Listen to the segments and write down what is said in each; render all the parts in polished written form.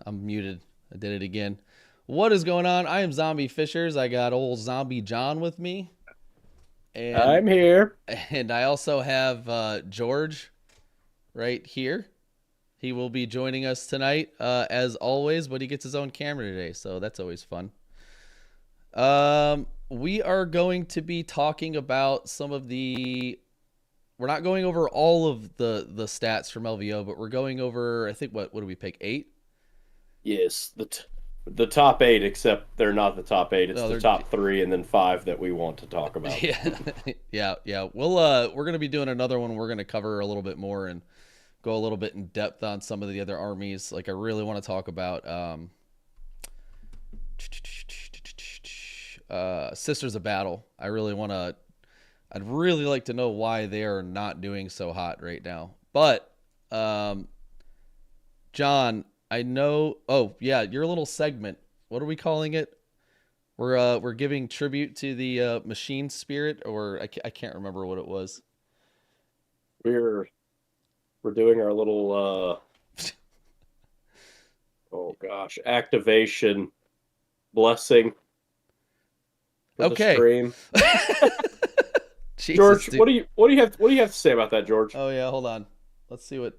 I'm muted. I did it again. What is going on? I am Zombie Fishers. I got old Zombie John with me, and I'm here. I also have George right here. He will be joining us tonight, as always, but he gets his own camera today, so that's always fun. We are going to be talking about some of the. We're not going over all of the stats from LVO, but we're going over. I think what do we pick? 8. Yes, the top eight, except they're not the top eight. It's No, the they're top three and then five that we want to talk about. yeah, yeah. We're gonna be doing another one. We're gonna cover a little bit more and go a little bit in depth on some of the other armies. Like I really want to talk about Sisters of Battle. I'd really like to know why they are not doing so hot right now. But John, I know. Oh yeah, your little segment. What are we calling it? We're giving tribute to the machine spirit, or I can't remember what it was. We're we're doing our little oh gosh, activation blessing for the Okay. stream. Jesus, George, dude. what do you have to say about that, George? Oh yeah, hold on. Let's see what.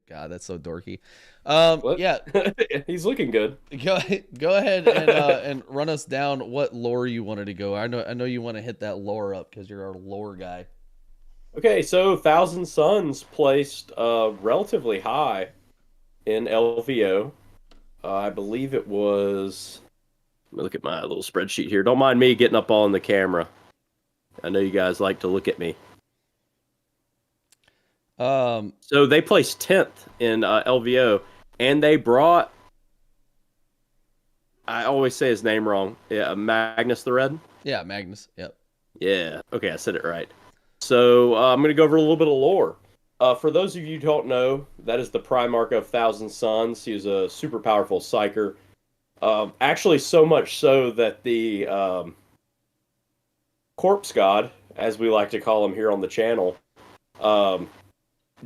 God, that's so dorky. What? Yeah, He's looking good. go go ahead and run us down what lore you wanted to go. I know you want to hit that lore up because you're our lore guy. Okay, so Thousand Suns placed relatively high in LVO. I believe it was. Let me look at my little spreadsheet here. Don't mind me getting up on the camera. I know you guys like to look at me. Um, So they placed 10th in LVO, and they brought. I always say his name wrong. Yeah, Magnus the Red. yeah, Magnus. Yep. Yeah. Okay, I said it right. So I'm going to go over a little bit of lore. For those of you who don't know, that is the Primarch of Thousand Suns. He is a super powerful psyker. Actually, so much so that the Corpse God, as we like to call him here on the channel, um,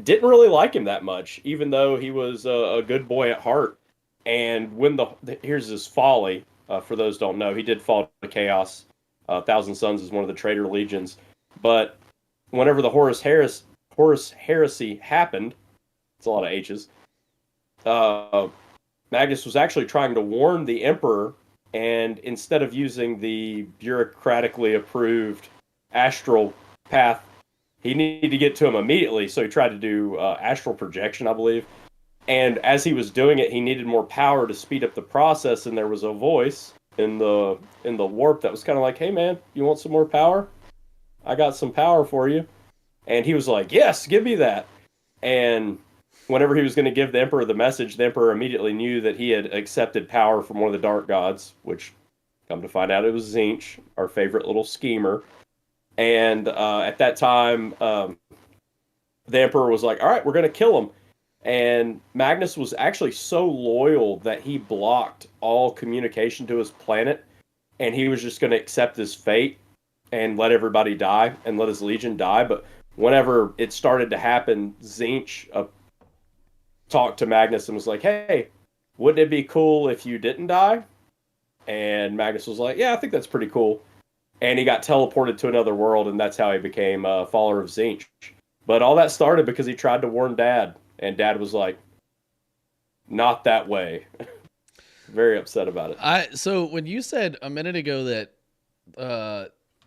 didn't really like him that much, even though he was a good boy at heart. And when here's his folly. For those who don't know, he did fall to chaos. Thousand Suns is one of the traitor legions, but whenever the Horus heresy happened, it's a lot of H's. Uh, Magnus was actually trying to warn the Emperor, and instead of using the bureaucratically approved astral path, he needed to get to him immediately. So he tried to do astral projection, I believe. And as he was doing it, he needed more power to speed up the process. And there was a voice in the warp that was kind of like, "Hey, man, you want some more power? I got some power for you." And he was like, "Yes, give me that." And whenever he was going to give the Emperor the message, the Emperor immediately knew that he had accepted power from one of the dark gods, which, come to find out, it was Zinch, our favorite little schemer. And at that time, the Emperor was like, all right, we're going to kill him. And Magnus was actually so loyal that he blocked all communication to his planet, and he was just going to accept his fate and let everybody die and let his legion die. But whenever it started to happen, Zinch talked to Magnus and was like, "Hey, wouldn't it be cool if you didn't die?" And Magnus was like, "Yeah, I think that's pretty cool." And he got teleported to another world, and that's how he became a follower of Zinch. But all that started because he tried to warn Dad, and Dad was like, "Not that way." Very upset about it. So when you said a minute ago that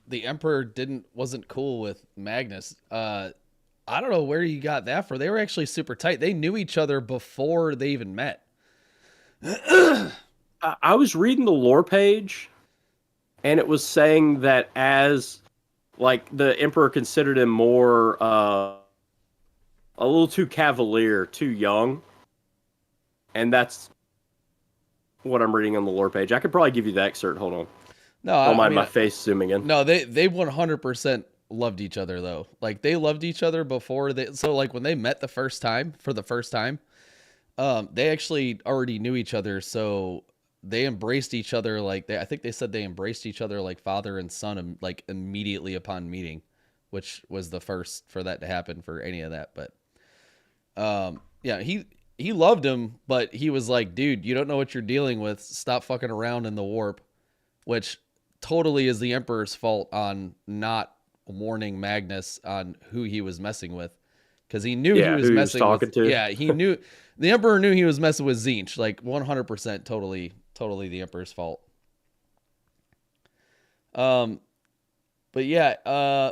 the Emperor wasn't cool with Magnus, I don't know where you got that for. They were actually super tight. They knew each other before they even met. I was reading the lore page, and it was saying that as like the Emperor considered him more a little too cavalier, too young, and that's what I'm reading on the lore page. I could probably give you the excerpt. Hold on. No, Don't I mind mean, my face zooming in. no, they 100% loved each other though. Like they loved each other before they. So like when they met for the first time, they actually already knew each other. So they embraced each other I think they said they embraced each other like father and son, like immediately upon meeting, which was the first for that to happen for any of that. But yeah, he loved him, but he was like, dude, you don't know what you're dealing with. Stop fucking around in the warp, which totally is the Emperor's fault on not warning Magnus on who he was messing with. Because he knew he Yeah, was who he was messing talking with. to. Yeah, he knew. The Emperor knew he was messing with Zinch. Like 100%, totally the Emperor's fault. Um, but yeah,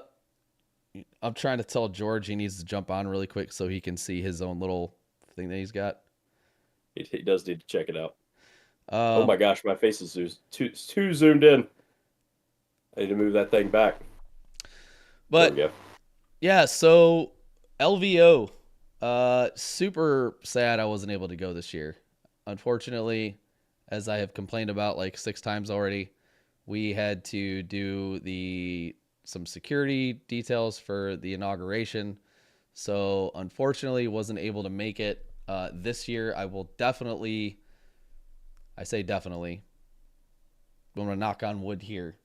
I'm trying to tell George he needs to jump on really quick so he can see his own little thing that he's got. He does need to check it out. Oh Um, my gosh, my face is too zoomed in. I need to move that thing back. There we but go. yeah, so LVO, super sad I wasn't able to go this year. Unfortunately, as I have complained about like 6 times already, we had to do some security details for the inauguration. So unfortunately, wasn't able to make it this year. I say definitely, I'm gonna knock on wood here.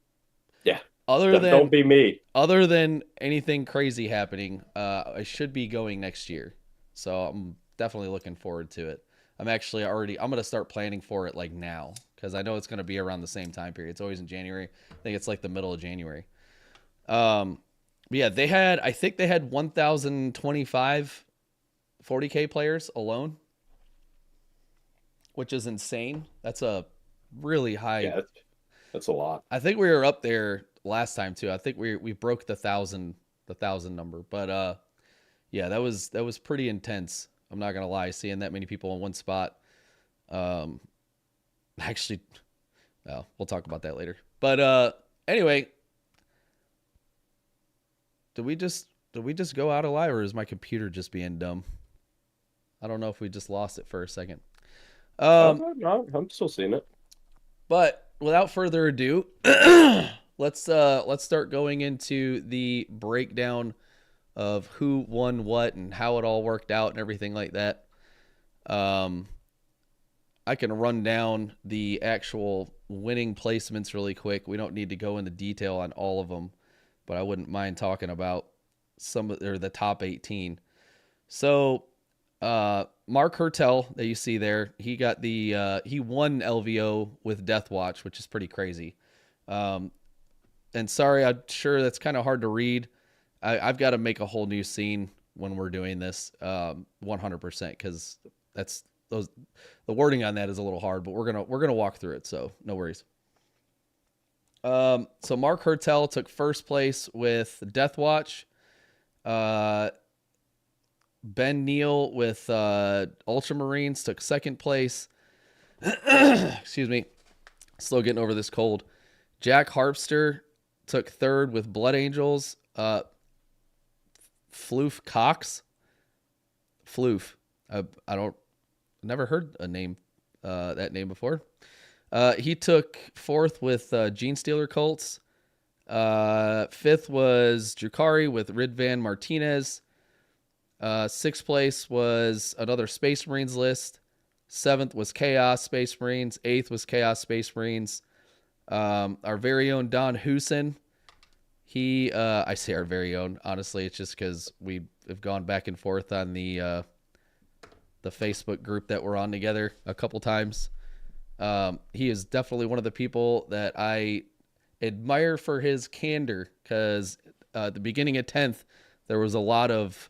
Yeah. Other Don't than be me. other than anything crazy happening, I should be going next year. So I'm definitely looking forward to it. I'm going to start planning for it like now because I know it's going to be around the same time period. It's always in January. I think it's like the middle of January. But yeah, I think they had 1,025 40K players alone, which is insane. That's a really high. Yeah, that's a lot. I think we were up there last time too. I think we broke the thousand number. But yeah, that was pretty intense. I'm not gonna lie, seeing that many people in one spot. Um, actually, well, we'll talk about that later. But anyway, did we just go out of live, or is my computer just being dumb? I don't know if we just lost it for a second. No, I'm still seeing it. But without further ado, let's start going into the breakdown of who won what and how it all worked out and everything like that. Um, I can run down the actual winning placements really quick. We don't need to go into detail on all of them, but I wouldn't mind talking about the top 18. So, Mark Hertel that you see there, he won LVO with Death Watch, which is pretty crazy. And sorry, I'm sure that's kind of hard to read. I've got to make a whole new scene when we're doing this, 100%, because the wording on that is a little hard, but we're gonna walk through it, so no worries. So Mark Hertel took first place with Death Watch. Ben Neal with Ultramarines took second place. Excuse me, still getting over this cold. Jack Harpster took third with Blood Angels. Floof Cox Floof. I don't never heard a name that name before. He took fourth with Gene Stealer Colts. Fifth was Drukari with Ridvan Martinez. Sixth place was another Space Marines list. Seventh was Chaos Space Marines. Eighth was Chaos Space Marines. Our very own Don Hoosen. I say our very own. Honestly, it's just because we have gone back and forth on the Facebook group that we're on together a couple times. He is definitely one of the people that I admire for his candor, because at the beginning of 10th, there was a lot of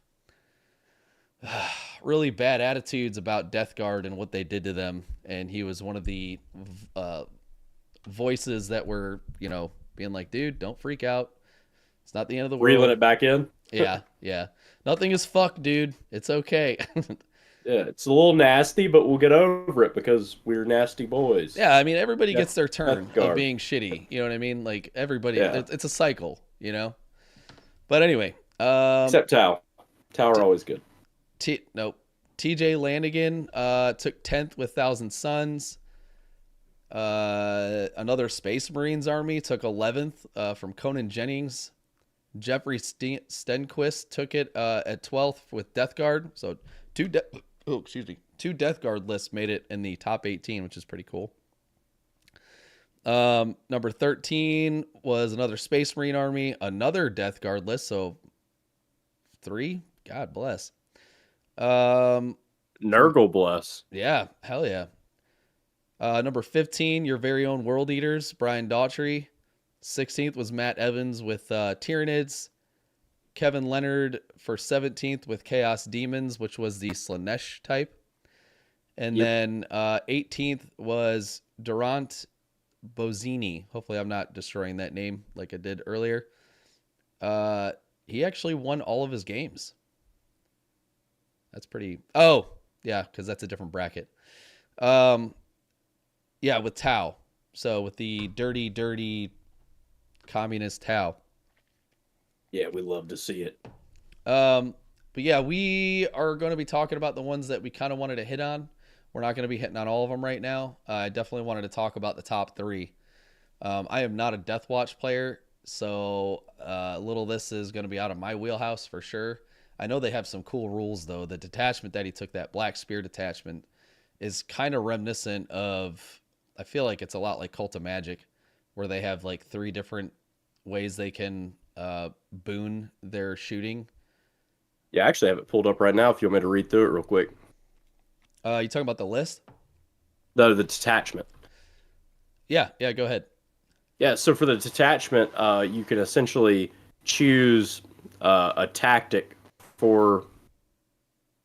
really bad attitudes about Death Guard and what they did to them. And he was one of the voices that were, being like, dude, don't freak out. It's not the end of the world. Reeling it back in. Yeah. Nothing is fucked, dude. It's okay. Yeah, it's a little nasty, but we'll get over it because we're nasty boys. Yeah, I mean, everybody gets their turn Death Guard. of being shitty. You know what I mean? Like, everybody, Yeah. it's a cycle, But anyway. Except Tau. Tau are always good. Nope. TJ Lanigan took 10th with Thousand Suns. Another Space Marines Army took 11th from Conan Jennings. Jeffrey Stenquist took it at 12th with Death Guard. So two Death Guard lists made it in the top 18, which is pretty cool. Number 13 was another Space Marine Army, another Death Guard list. So 3, God bless. Nurgle bless. Yeah, hell yeah. Number 15, your very own World Eaters, Brian Daughtry. 16th was Matt Evans with Tyranids. Kevin Leonard for 17th with Chaos Demons, which was the Slanesh type. And then 18th was Durant Bozzini. Hopefully I'm not destroying that name like I did earlier. He actually won all of his games. That's pretty... Oh, yeah, because that's a different bracket. Yeah, with Tau. So with the dirty communist Tau. Yeah, we love to see it. But yeah, we are going to be talking about the ones that we kind of wanted to hit on. We're not going to be hitting on all of them right now. I definitely wanted to talk about the top 3. I am not a Death Watch player, so little this is going to be out of my wheelhouse for sure. I know they have some cool rules, though. The detachment that he took, that Black Spear detachment, is kind of reminiscent of... I feel like it's a lot like Cult of Magic, where they have like 3 different ways they can boon their shooting. Yeah, I actually have it pulled up right now if you want me to read through it real quick. You talking about the list? The detachment. Yeah, go ahead. Yeah, so for the detachment, you can essentially choose a tactic for...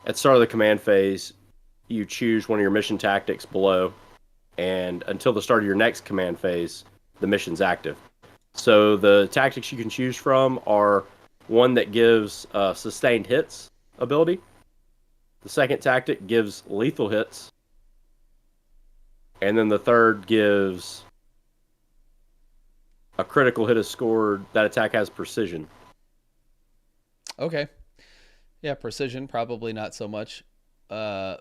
At the start of the command phase, you choose one of your mission tactics below, and until the start of your next command phase, the mission's active. So the tactics you can choose from are one that gives sustained hits ability. The second tactic gives lethal hits. And then the third gives a critical hit is scored. That attack has precision. Okay. Yeah, precision, probably not so much. Maybe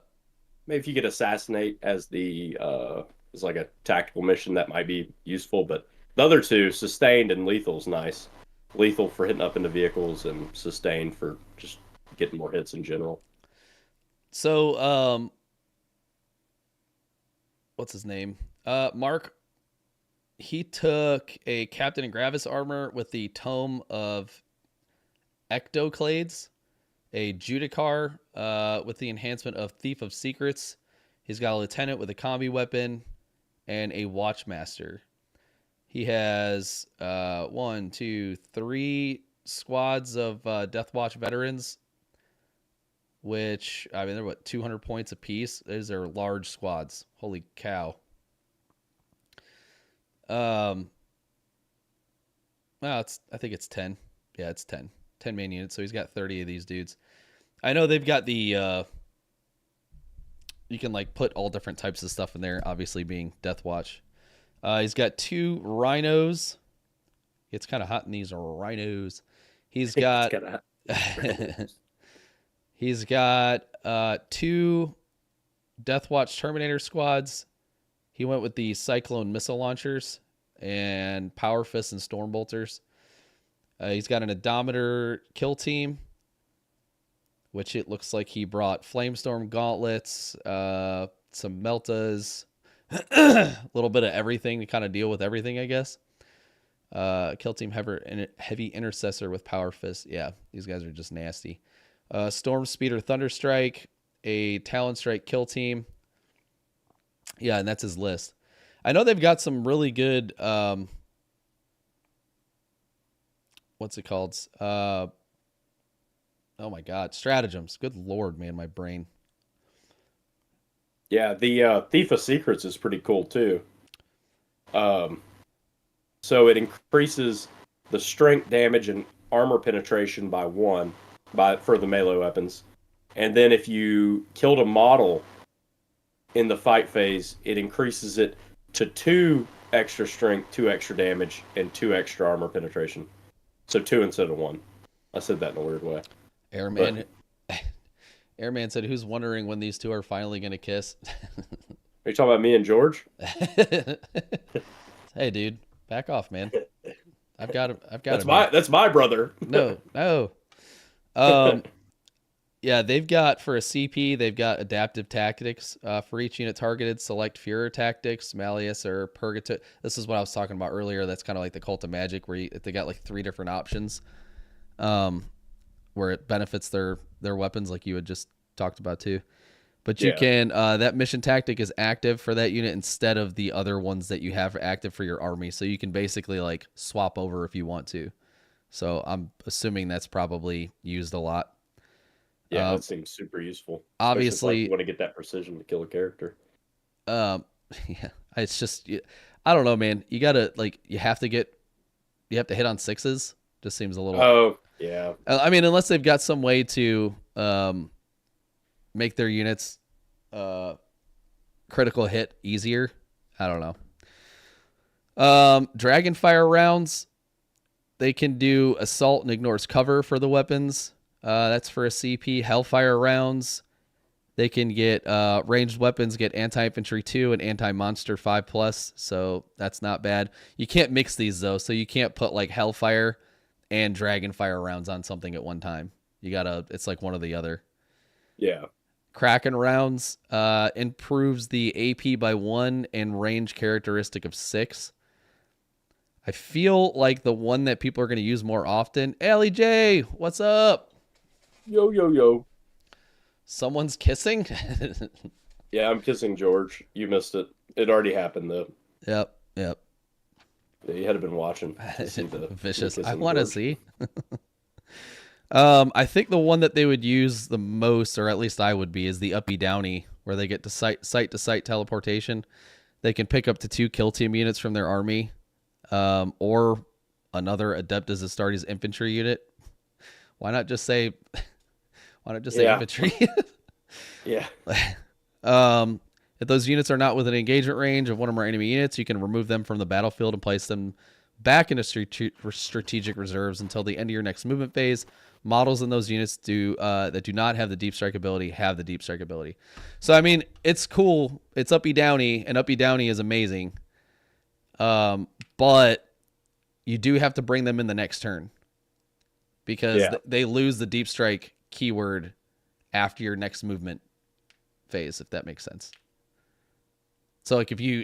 if you could assassinate as as like a tactical mission, that might be useful. But the other 2, sustained and lethal, is nice. Lethal for hitting up into vehicles, and sustained for just getting more hits in general. So, what's his name? Mark. He took a Captain and Gravis armor with the Tome of Ectoclades, a Judicar with the enhancement of Thief of Secrets. He's got a Lieutenant with a combi weapon and a Watchmaster. He has 1, 2, 3 squads of Death Watch veterans, which, I mean, they're 200 points apiece. Those are large squads. Holy cow. Well, I think it's 10. Yeah, it's 10. 10 main units, so he's got 30 of these dudes. I know they've got the... you can like put all different types of stuff in there, obviously being Death Watch. He's got 2 rhinos. It's kind of hot in these rhinos. He's got He's got 2 Deathwatch Terminator squads. He went with the Cyclone missile launchers and Power Fists and Storm Bolters. He's got an Odometer kill team, which it looks like he brought Flamestorm gauntlets, some Meltas, a little bit of everything to kind of deal with everything, I guess. Kill team heavy intercessor with Power Fist. Yeah, these guys are just nasty. Storm Speeder Thunderstrike, a Talon Strike kill team. Yeah, and that's his list. I know they've got some really good what's it called? Oh my god, stratagems. Good lord, man, my brain. Yeah, the Thief of Secrets is pretty cool too. So it increases the strength, damage, and armor penetration by 1 for the melee weapons. And then if you killed a model in the fight phase, it increases it to 2 extra strength, 2 extra damage, and 2 extra armor penetration. So 2 instead of 1. I said that in a weird way. Airman Airman said, "Who's wondering when these two are finally going to kiss?" Are you talking about me and George? Hey, dude, back off, man. I've got him. That's my brother. No. Yeah, they've got for a CP, they've got adaptive tactics for each unit targeted. Select Führer tactics, Malleus, or Purgative. This is what I was talking about earlier. That's kind of like the Cult of Magic, where they got like 3 different options, where it benefits their weapons, like you had just talked about too. But you can that mission tactic is active for that unit instead of the other ones that you have active for your army. So you can basically like swap over if you want to. So I'm assuming that's probably used a lot. Yeah, that seems super useful. Obviously, if you want to get that precision to kill a character. Yeah, it's just, I don't know, man. You gotta you have to hit on 6s. Just seems a little. Oh yeah. I mean, unless they've got some way to make their units critical hit easier. I don't know. Dragonfire rounds. They can do assault and ignores cover for the weapons. That's for a CP. Hellfire rounds. They can get ranged weapons, get anti-infantry 2 and anti-monster 5+, so that's not bad. You can't mix these though, so you can't put like Hellfire and Dragonfire rounds on something at one time. It's like one or the other. Yeah. Kraken rounds improves the AP by 1 and range characteristic of 6. I feel like the one that people are going to use more often. Allie J, what's up? Yo. Someone's kissing? Yeah, I'm kissing George. You missed it. It already happened though. Yep. Yeah, you had been watching. Vicious. I want to see. I think the one that they would use the most, or at least I would be, is the uppy downy, where they get to site to site teleportation. They can pick up to 2 kill team units from their army, or another Adeptus Astartes infantry unit. Why not just say infantry? Yeah. If those units are not within engagement range of one or more enemy units, you can remove them from the battlefield and place them back into strategic reserves until the end of your next movement phase. Models in those units that do not have the deep strike ability have the deep strike ability. So I mean, it's cool. It's uppy downy, and uppy downy is amazing. But you do have to bring them in the next turn, because they lose the deep strike keyword after your next movement phase, if that makes sense. So like if you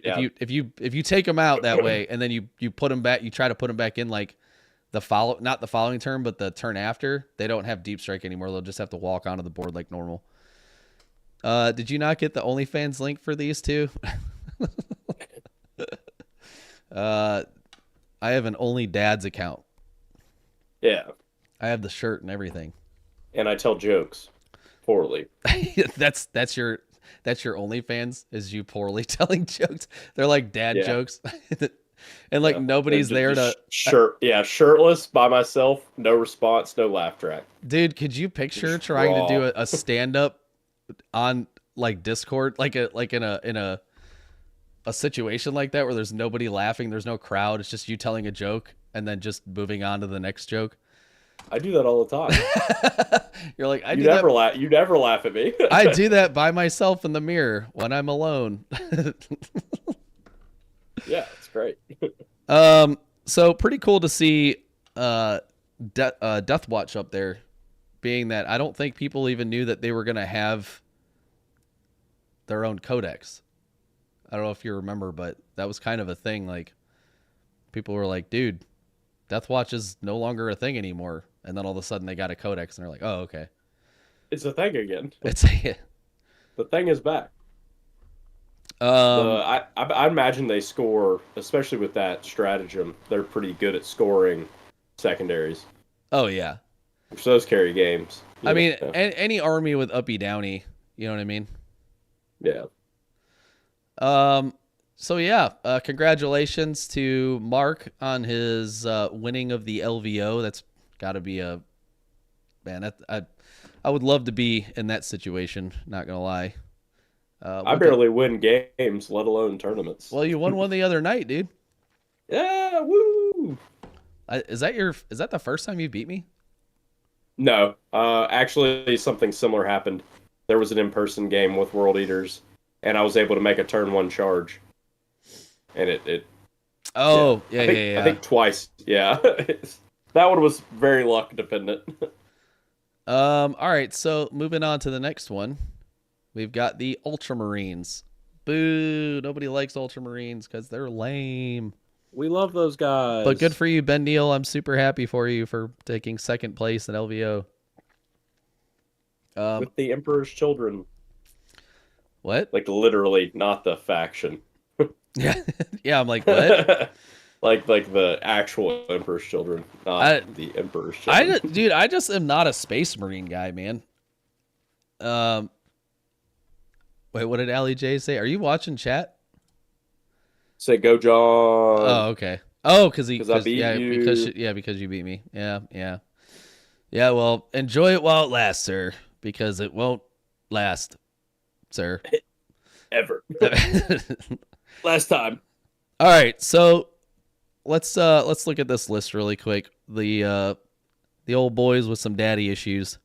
take them out that way and then you put them back, you try to put them back in like not the following turn, but the turn after, they don't have deep strike anymore. They'll just have to walk onto the board like normal. Did you not get the OnlyFans link for these two? I have an Only Dads account. Yeah. I have the shirt and everything. And I tell jokes poorly. That's your OnlyFans, is you poorly telling jokes. They're like dad jokes. And like nobody's there to shirtless by myself, no response, no laugh track. Dude, could you picture trying to do a stand up on like Discord, like in a situation like that where there's nobody laughing, there's no crowd, it's just you telling a joke and then just moving on to the next joke? I do that all the time. You're like, You never laugh. You never laugh at me. I do that by myself in the mirror when I'm alone. Yeah, it's great. So pretty cool to see Death Watch up there, being that I don't think people even knew that they were going to have their own codex. I don't know if you remember, but that was kind of a thing. Like, people were like, dude, Death Watch is no longer a thing anymore. And then all of a sudden they got a codex and they're like, oh, okay. It's a thing again. It's The thing is back. um I imagine they score, especially with that stratagem. They're pretty good at scoring secondaries, oh yeah. which those carry games. I mean, know? any army with uppy downy, you know what I mean? Yeah. So yeah, congratulations to Mark on his winning of the LVO. That's got to be a man. I would love to be in that situation. Not gonna lie. I barely win games, let alone tournaments. Well, you won one the other night, dude. Yeah, woo! Is that the first time you beat me? No, actually, something similar happened. There was an in-person game with World Eaters, and I was able to make a turn one charge, and it. Oh, yeah, I think twice. Yeah, that one was very luck dependent. All right, so moving on to the next one, we've got the Ultramarines. Boo! Nobody likes Ultramarines because they're lame. We love those guys. But good for you, Ben Neal. I'm super happy for you for taking second place in LVO. With the Emperor's Children. What? Like literally, not the faction. Yeah, yeah. I'm like, what? like the actual Emperor's Children, not the Emperor's Children. Dude, I just am not a Space Marine guy, man. Wait, what did Ali J say? Are you watching chat? Say go, John. Oh, okay. Oh, because I beat you. Because you beat me. Yeah. Well, enjoy it while it lasts, sir, because it won't last, sir. Ever. Last time. All right, so let's look at this list really quick. The old boys with some daddy issues.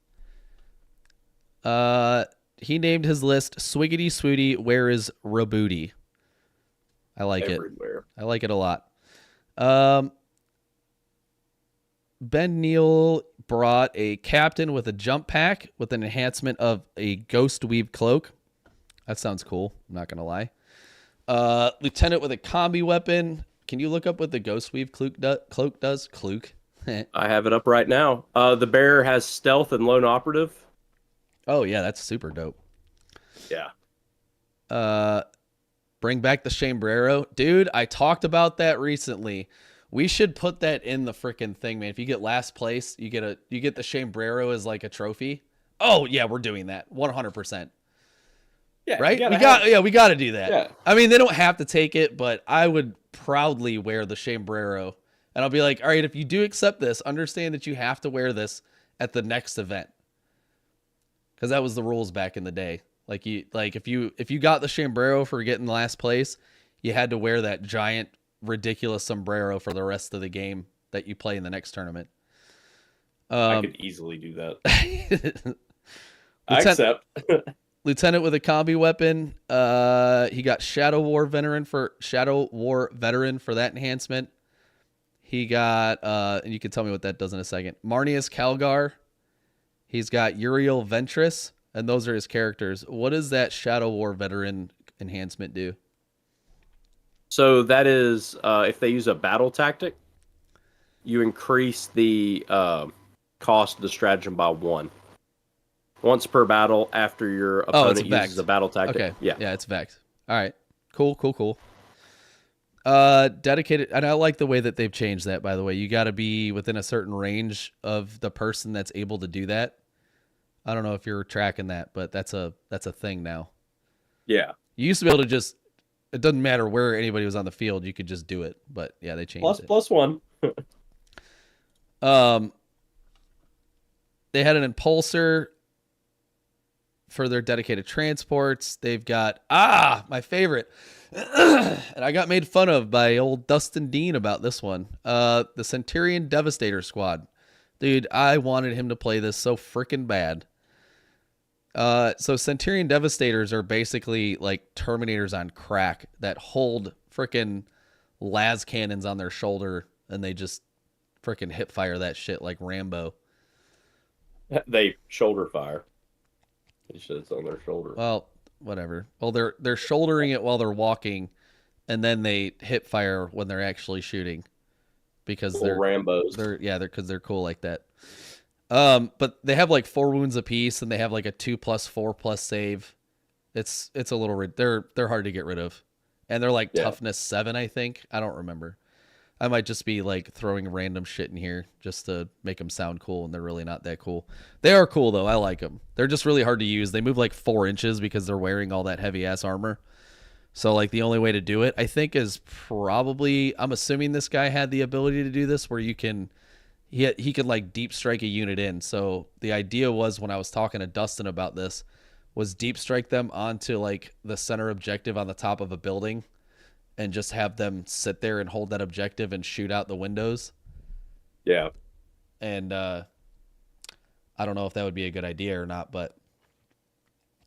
He named his list Swiggity Swooty, Where is Rabooty? I like Everywhere. it. I like it a lot. Ben Neal brought a captain with a jump pack with an enhancement of a ghost weave cloak. That sounds cool. I'm not going to lie. Lieutenant with a combi weapon. Can you look up what the ghost weave cloak does? Cloak. I have it up right now. The bear has stealth and lone operative. Oh, yeah, that's super dope. Yeah. Bring back the Chambrero. Dude, I talked about that recently. We should put that in the freaking thing, man. If you get last place, you get the Chambrero as like a trophy. Oh, yeah, we're doing that. 100%. Yeah, right? We got to do that. Yeah. I mean, they don't have to take it, but I would proudly wear the Chambrero. And I'll be like, all right, if you do accept this, understand that you have to wear this at the next event. Because that was the rules back in the day. Like if you got the Chambrero for getting last place, you had to wear that giant, ridiculous sombrero for the rest of the game that you play in the next tournament. I could easily do that. I accept. Lieutenant with a combi weapon. He got Shadow War veteran for that enhancement. He got and you can tell me what that does in a second. Marnius Calgar. He's got Uriel Ventress. And those are his characters. What does that Shadow War veteran enhancement do? So that is, if they use a battle tactic, you increase the cost of the stratagem by 1. Once per battle after your opponent uses a battle tactic. Okay. Yeah, it's Vex. All right. Cool. Dedicated, and I like the way that they've changed that, by the way. You got to be within a certain range of the person that's able to do that. I don't know if you're tracking that, but that's a thing now. Yeah. You used to be able to just, it doesn't matter where anybody was on the field, you could just do it. But yeah, they changed it. +1. They had an impulsor for their dedicated transports. They've got, my favorite. And I got made fun of by old Dustin Dean about this one. The Centurion Devastator Squad. Dude, I wanted him to play this so freaking bad. So Centurion Devastators are basically like Terminators on crack that hold freaking las cannons on their shoulder and they just freaking hip fire that shit like Rambo. They shoulder fire. He said it's on their shoulder. Well, whatever. Well, they're shouldering it while they're walking, and then they hip fire when they're actually shooting, because Little Rambos. They're cool like that. But they have like 4 wounds apiece, and they have like a 2+4+ save. It's a little they're hard to get rid of, and they're like toughness 7, I think. I don't remember. I might just be like throwing random shit in here just to make them sound cool, and they're really not that cool. They are cool though. I like them. They're just really hard to use. They move like 4 inches because they're wearing all that heavy ass armor. So like the only way to do it, I think, is probably, I'm assuming this guy had the ability to do this where he could like deep strike a unit in. So the idea was, when I was talking to Dustin about this, was deep strike them onto like the center objective on the top of a building, and just have them sit there and hold that objective and shoot out the windows. Yeah. And I don't know if that would be a good idea or not, but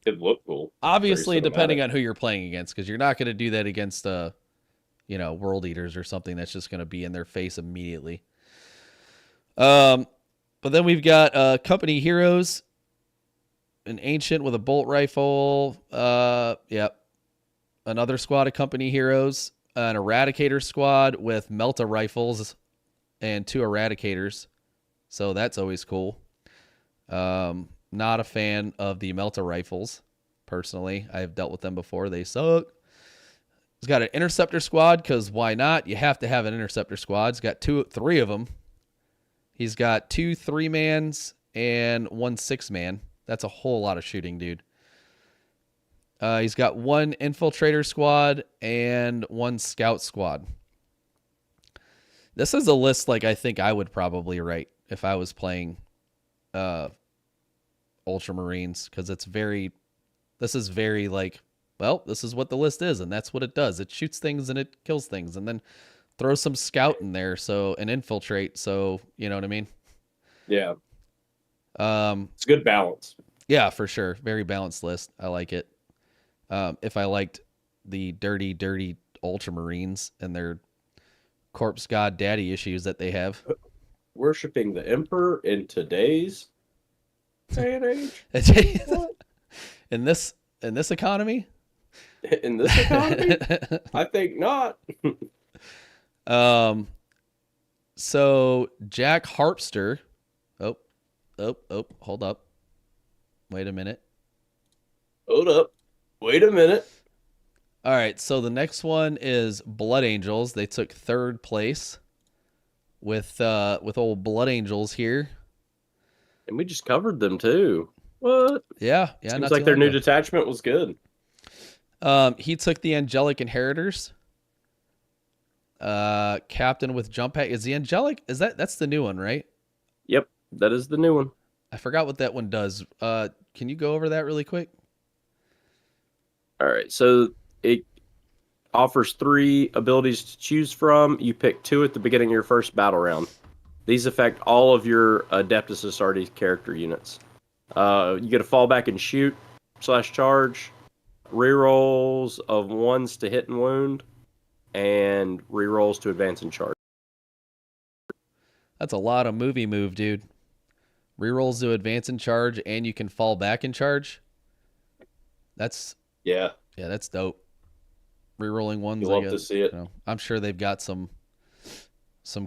it'd look cool. Obviously, depending on who you're playing against, because you're not going to do that against World Eaters or something that's just going to be in their face immediately. But then we've got Company Heroes, an Ancient with a bolt rifle. Yep. Another squad of Company Heroes, an Eradicator squad with Melta rifles and 2 Eradicators. So that's always cool. Not a fan of the Melta rifles, personally. I've dealt with them before. They suck. He's got an Interceptor squad, because why not? You have to have an Interceptor squad. He's got 3 of them. He's got 2 3-mans and 1 6-man. That's a whole lot of shooting, dude. He's got 1 Infiltrator squad and 1 Scout squad. This is a list like I think I would probably write if I was playing Ultramarines, because this is very like, well, this is what the list is, and that's what it does. It shoots things and it kills things, and then throw some Scout in there, so, and Infiltrate, so, you know what I mean? Yeah. It's a good balance. Yeah, for sure. Very balanced list. I like it. If I liked the dirty Ultramarines and their corpse god daddy issues that they have. Worshipping the Emperor in today's day and age? In this economy? In this economy? I think not. So Jack Harpster. Hold up. Wait a minute. Hold up. Wait a minute. All right, so the next one is Blood Angels. They took 3rd place with old Blood Angels here. And we just covered them too. What? Yeah. Seems like their new detachment was good. He took the Angelic Inheritors. Captain with jump pack. Is the Angelic? That's the new one, right? Yep, that is the new one. I forgot what that one does. Can you go over that really quick? All right, so it offers 3 abilities to choose from. You pick 2 at the beginning of your first battle round. These affect all of your Adeptus Astartes character units. You get a fallback and shoot / charge, rerolls of 1s to hit and wound, and rerolls to advance and charge. That's a lot of movie move, dude. Rerolls to advance and charge, and you can fall back and charge. That's that's dope. Rerolling ones. You love to see it. I'm sure they've got some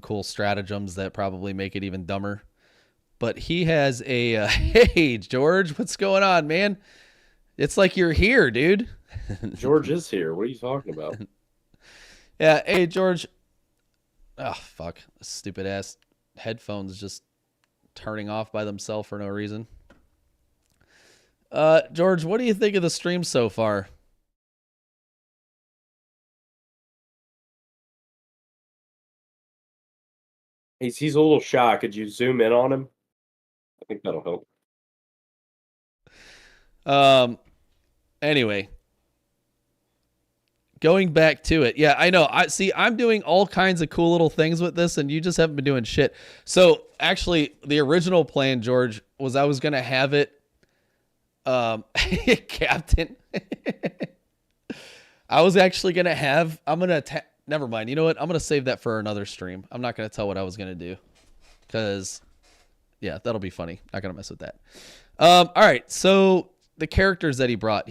cool stratagems that probably make it even dumber. But he has a hey George, what's going on, man? It's like you're here, dude. George is here. What are you talking about? Yeah, hey George. Oh fuck, stupid ass headphones just turning off by themselves for no reason. George, what do you think of the stream so far? He's a little shy. Could you zoom in on him? I think that'll help. Anyway, going back to it. Yeah, I know. I'm doing all kinds of cool little things with this, and you just haven't been doing shit. So actually, the original plan, George, was I was gonna have it, Captain. I was actually gonna have. I'm gonna. Never mind. You know what? I'm gonna save that for another stream. I'm not gonna tell what I was gonna do, because yeah, that'll be funny. Not gonna mess with that. All right. So the characters that he brought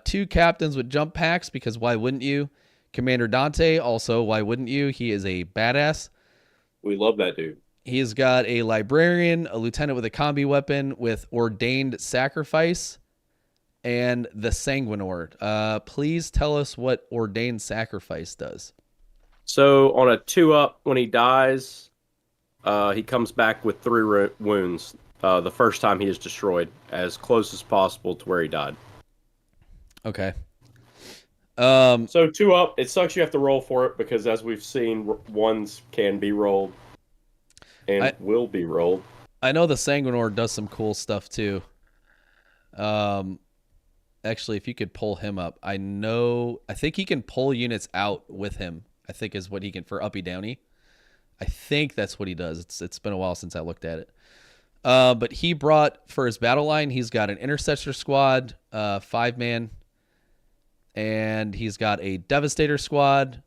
2 captains with jump packs, because why wouldn't you? Commander Dante, also why wouldn't you? He is a badass. We love that dude. He's got a librarian, a lieutenant with a combi weapon with ordained sacrifice, and the Sanguinor. Please tell us what ordained sacrifice does. So on a 2-up, when he dies, he comes back with 3 wounds. The first time he is destroyed, as close as possible to where he died. Okay. So 2-up, it sucks you have to roll for it, because as we've seen, ones can be rolled and will be rolled. I know the Sanguinor does some cool stuff too. Actually, if you could pull him up, I think he can pull units out with him. I think is what he can for Uppy Downy. I think that's what he does. It's been a while since I looked at it. But he brought, for his battle line, he's got an intercessor squad, 5-man, and he's got a devastator squad,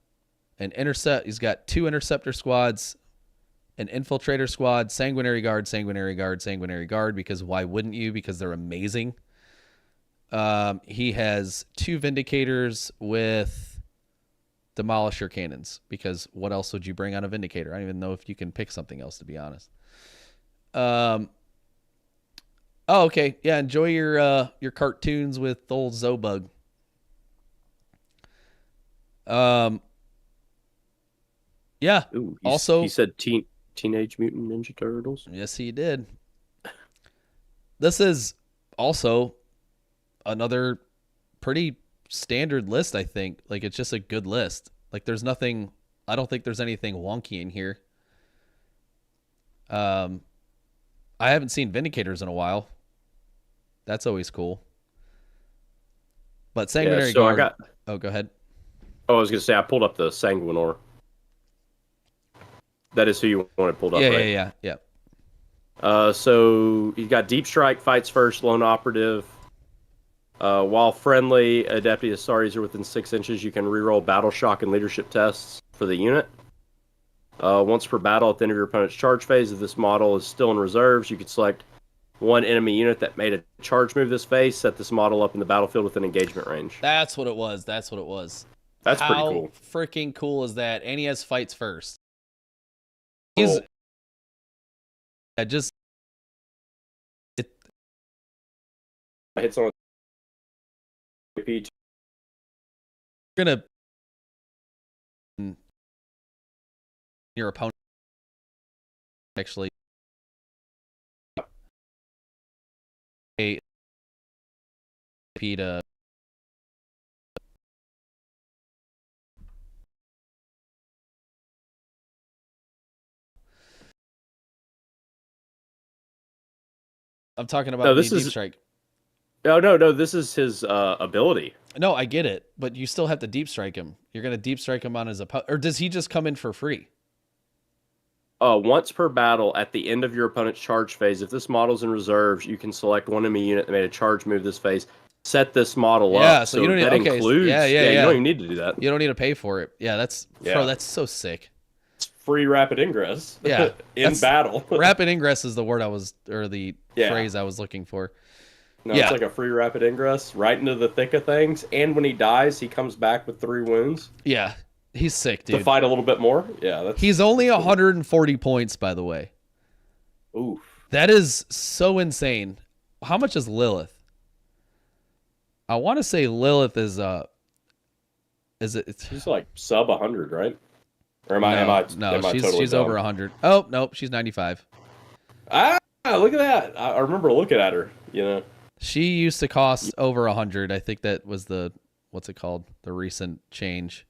he's got 2 interceptor squads, an infiltrator squad, sanguinary guard, sanguinary guard, sanguinary guard, because why wouldn't you? Because they're amazing. He has 2 vindicators with demolisher cannons, because what else would you bring on a vindicator? I don't even know if you can pick something else, to be honest. Oh, okay. Yeah, enjoy your cartoons with old Zobug. Yeah. Ooh, also, he said Teenage Mutant Ninja Turtles. Yes, he did. This is also another pretty standard list, I think. Like, it's just a good list. Like, there's nothing. I don't think there's anything wonky in here. I haven't seen Vindicators in a while. That's always cool. But Sanguinary Guard. Oh, go ahead. Oh, I was gonna say I pulled up the Sanguinor. That is who you want to pull up, right? Yeah. So he's got Deep Strike, fights first, lone operative. While friendly, Adepti Asaris are within 6 inches, you can reroll Battle Shock and Leadership tests for the unit. Once per battle, at the end of your opponent's charge phase, if this model is still in reserves, you can select one enemy unit that made a charge move this phase, set this model up in the battlefield within engagement range. That's what it was. That's pretty cool. How freaking cool is that? And he has fights first. Cool. I hit someone. You're gonna your opponent actually a to I'm talking about the Deep Strike. No, this is his ability. No, I get it, but you still have to deep strike him. You're going to deep strike him on his opponent, or does he just come in for free? Once per battle, at the end of your opponent's charge phase, if this model's in reserves, you can select one enemy unit that made a charge move this phase. Set this model up. Yeah, so you don't need, that includes. Yeah. You don't even need to do that. You don't need to pay for it. Yeah, bro, that's so sick. It's free rapid ingress. Yeah, in battle. Rapid ingress is the word the phrase I was looking for. No, it's like a free rapid ingress right into the thick of things. And when he dies, he comes back with 3 wounds. Yeah, he's sick, dude. To fight a little bit more. Yeah, he's only 140 points, by the way. Oof. That is so insane. How much is Lilith? I want to say Lilith is She's like sub 100, right? Or she's over 100. Oh, nope, she's 95. Ah, look at that. I remember looking at her, She used to cost over 100. I think that was the recent change.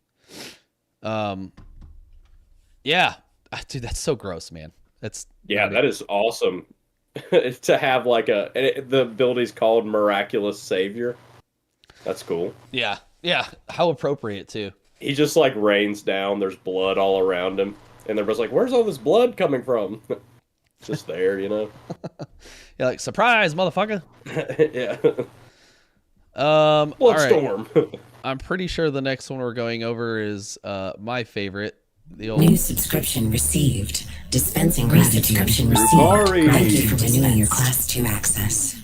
Yeah. Dude, that's so gross, man. That is awesome. To have the ability's called Miraculous Savior. That's cool. Yeah. How appropriate too. He just rains down. There's blood all around him, and everybody's like, "Where's all this blood coming from?" just there, you know. You're like, surprise, motherfucker. Yeah. All right. Bloodstorm. I'm pretty sure the next one we're going over is my favorite. The New old subscription received. Dispensing gratitude. Subscription received. Drukari. Thank you for renewing your Class 2 access.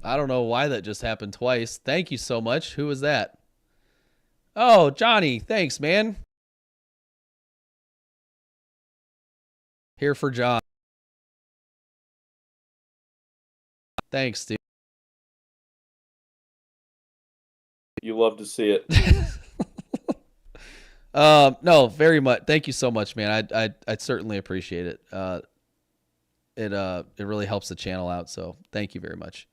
I don't know why that just happened twice. Thank you so much. Who was that? Oh, Johnny. Thanks, man. Here for John. Thanks, dude. You love to see it. No, very much. Thank you so much, man. I certainly appreciate it. It really helps the channel out. So thank you very much.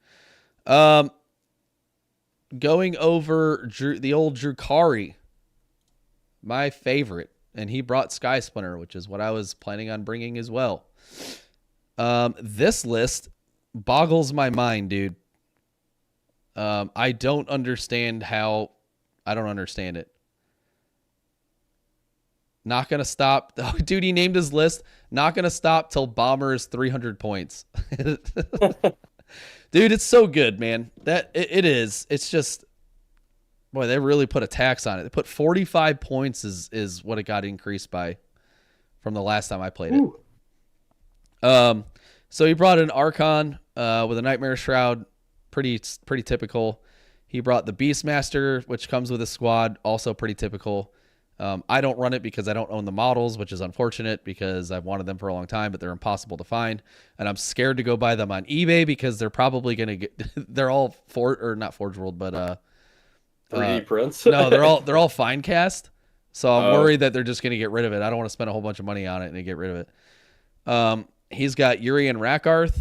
Going over the old Drukari, my favorite, and he brought Sky Splinter, which is what I was planning on bringing as well. This list boggles my mind, dude. I don't understand how. I don't understand it. Not gonna stop. Oh, dude, he named his list. Not gonna stop till Bomber is 300 points. Dude, it's so good, man. It is. It's just, boy, they really put a tax on it. They put 45 points is what it got increased by from the last time I played it. So he brought an Archon with a Nightmare Shroud, pretty typical. He brought the Beastmaster, which comes with a squad, also pretty typical. I don't run it because I don't own the models, which is unfortunate because I've wanted them for a long time, but they're impossible to find. And I'm scared to go buy them on eBay because they're probably going to get, they're all not Forge World, but 3D prints. No, they're all fine cast. So I'm worried that they're just going to get rid of it. I don't want to spend a whole bunch of money on it and get rid of it. He's got Yuri and Rakarth,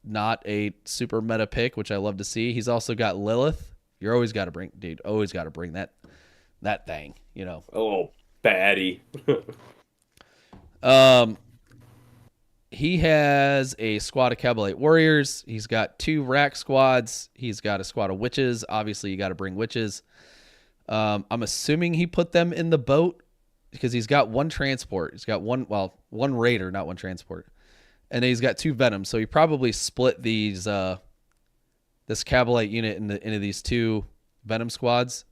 not a super meta pick, which I love to see. He's also got Lilith. You're always got to bring, dude, always got to bring that thing, you know. Oh, baddie. He has a squad of Cabalite Warriors. He's got 2 Rack squads. He's got a squad of Witches. Obviously, you got to bring Witches. I'm assuming he put them in the boat because he's got 1 transport. He's got 1 Raider, not 1 transport. And then he's got 2 Venoms. So he probably split these this Cabalite unit into these 2 Venom squads.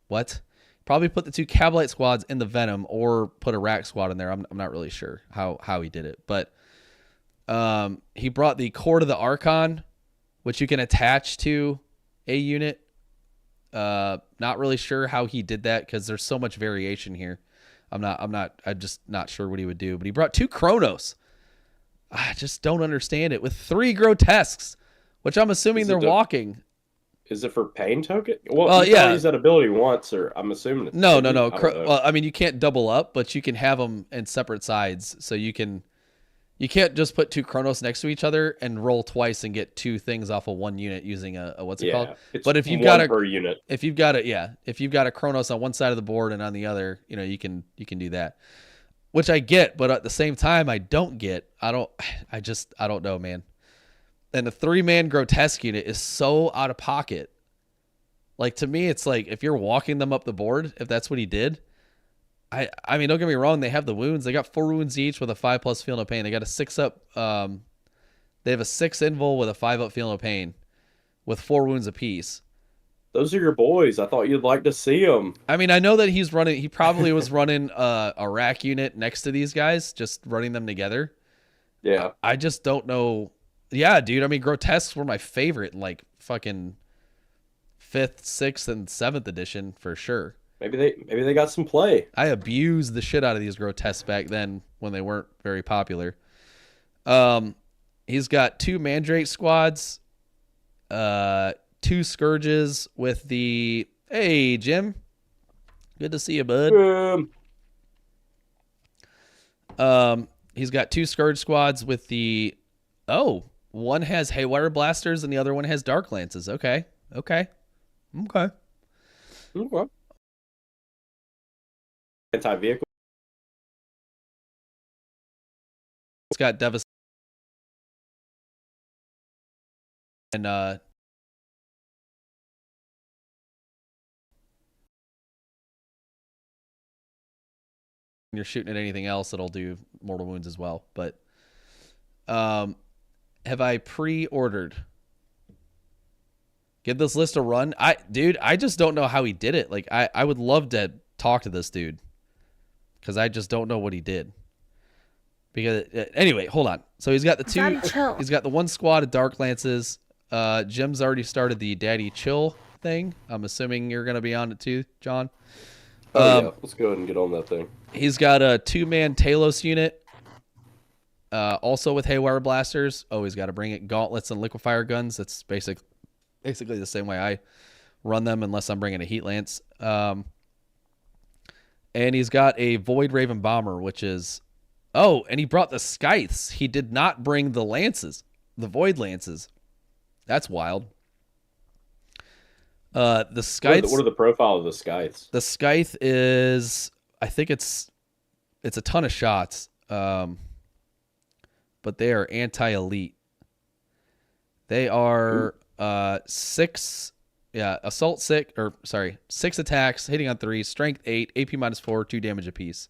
What? Probably put the 2 Cabalite squads in the Venom or put a Rack squad in there. I'm not really sure how he did it. But he brought the Core to the Archon, which you can attach to a unit. Not really sure how he did that because there's so much variation here. I'm just not sure what he would do. But he brought 2 Chronos. I just don't understand it. With 3 Grotesques, which I'm assuming they're walking. Is it for pain token? Well, yeah. Use that ability once, or I'm assuming it's no. Well, I mean, you can't double up, but you can have them in separate sides. So you can't just put 2 Chronos next to each other and roll twice and get 2 things off of 1 unit using a what's it called? But if you've got per unit, if you've got a Chronos on one side of the board and on the other, you know, you can do that. Which I get, but at the same time, I don't get. I don't know, man. And the 3-man Grotesque unit is so out of pocket. Like, to me, it's like if you're walking them up the board, if that's what he did. I mean, don't get me wrong, they have the wounds. They got 4 wounds each with a 5+ feel no pain. They got a 6-up. They have a 6 invul with a 5-up feel no pain, with 4 wounds apiece. Those are your boys. I thought you'd like to see them. I mean, I know that he's running. He probably was running a Rack unit next to these guys, just running them together. Yeah. I just don't know. Yeah, dude. I mean, Grotesques were my favorite, like fucking 5th, 6th, and 7th edition for sure. Maybe they got some play. I abused the shit out of these Grotesques back then when they weren't very popular. He's got 2 Mandrake squads, 2 Scourges with the. Hey, Jim. Good to see you, bud. He's got 2 Scourge squads with the. Oh, one has Haywire Blasters and the other one has Dark Lances. Okay. Anti-vehicle. It's got Devastation and you're shooting at anything else, it'll do mortal wounds as well. But have I pre-ordered? Give this list a run. I just don't know how he did it. Like, I would love to talk to this dude because I just don't know what he did. Because anyway, hold on. So he's got the two. Daddy, chill. He's got the one squad of Dark Lances. Jim's already started the Daddy Chill thing. I'm assuming you're gonna be on it too, John. Yeah, let's go ahead and get on that thing. He's got a 2-man Talos unit. Also with Haywire blasters. Oh, he's got to bring it. Gauntlets and liquefier guns. That's basically the same way I run them, unless I'm bringing a heat lance. And he's got a Void Raven bomber, which is. Oh, and he brought the scythes. He did not bring the lances, the Void lances. That's wild. The scythes. What are the profile of the scythes? The scythe is, I think it's a ton of shots, but they are anti-elite. They are 6 attacks, hitting on 3, strength 8, AP -4, 2 damage apiece.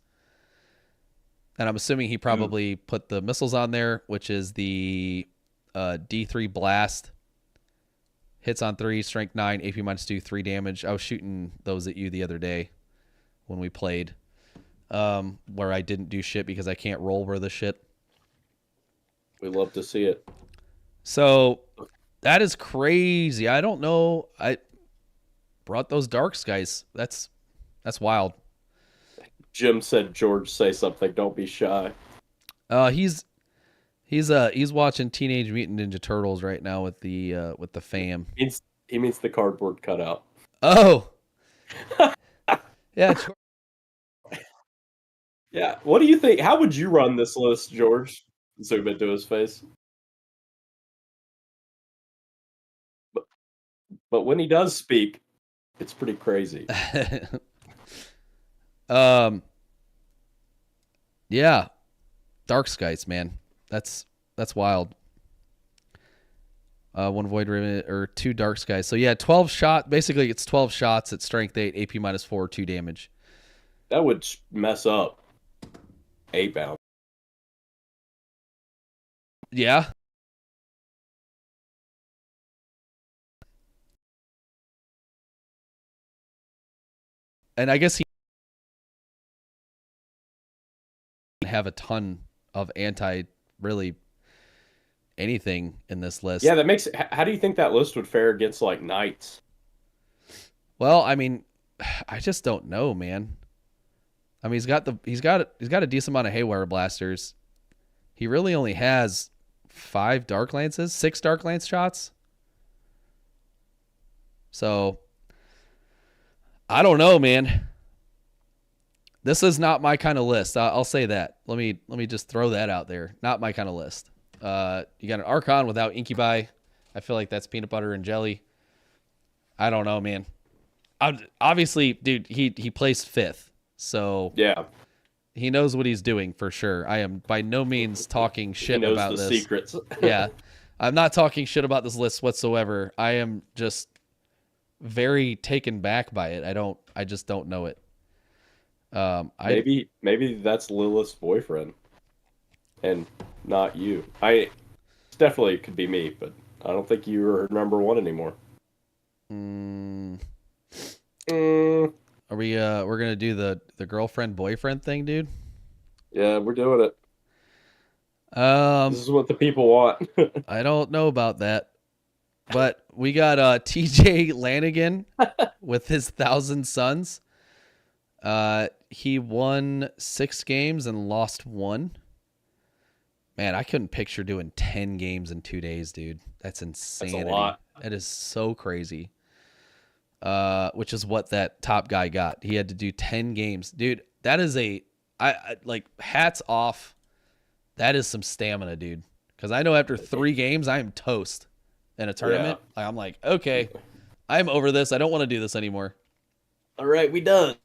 And I'm assuming he probably put the missiles on there, which is the D3 blast. Hits on 3, strength 9, AP -2, 3 damage. I was shooting those at you the other day when we played, where I didn't do shit because I can't roll worth of shit. We love to see it. So that is crazy. I don't know. I brought those dark skies. That's wild. Jim said, "George, say something. Don't be shy." He's watching Teenage Mutant Ninja Turtles right now with the fam. He means the cardboard cutout. Oh, yeah. Yeah. What do you think? How would you run this list, George? Zoom into his face. But when he does speak, it's pretty crazy. Yeah, dark skies, man. That's wild. 1 void raven or 2 dark skies. So yeah, 12 shot. Basically, it's 12 shots at strength 8, AP -4, 2 damage. That would mess up 8-bound. Yeah. And I guess he have a ton of really anything in this list. Yeah, that makes. How do you think that list would fare against like knights? Well, I mean, I just don't know, man. I mean, he's got a decent amount of Haywire blasters. He really only has 5 dark lances, 6 dark lance shots. So I don't know, man. This is not my kind of list. I'll say that. Let me just throw that out there. Not my kind of list. You got an Archon without Incubi. I feel like that's peanut butter and jelly. I don't know, man. Obviously, dude, he placed 5th, so Yeah, he knows what he's doing for sure. I am by no means talking shit he knows about the this. secrets. Yeah, I'm not talking shit about this list whatsoever. I am just very taken back by it. I just don't know it. Maybe that's Lilith's boyfriend, and not you. It definitely could be me, but I don't think you're number 1 anymore. Are we we're gonna do the girlfriend boyfriend thing, dude? Yeah, we're doing it. This This is what the people want. I don't know about that, but we got TJ Lanigan with his 1,000 Suns. He won 6 games and lost 1. Man, I couldn't picture doing 10 games in 2 days, dude. That's insanity. That's a lot. That is so crazy. Which is what that top guy got. He had to do 10 games. Dude, that is I like, hats off. That is some stamina, dude. Because I know after 3 games, I am toast in a tournament. Yeah. I'm like, okay, I'm over this. I don't want to do this anymore. All right, we done.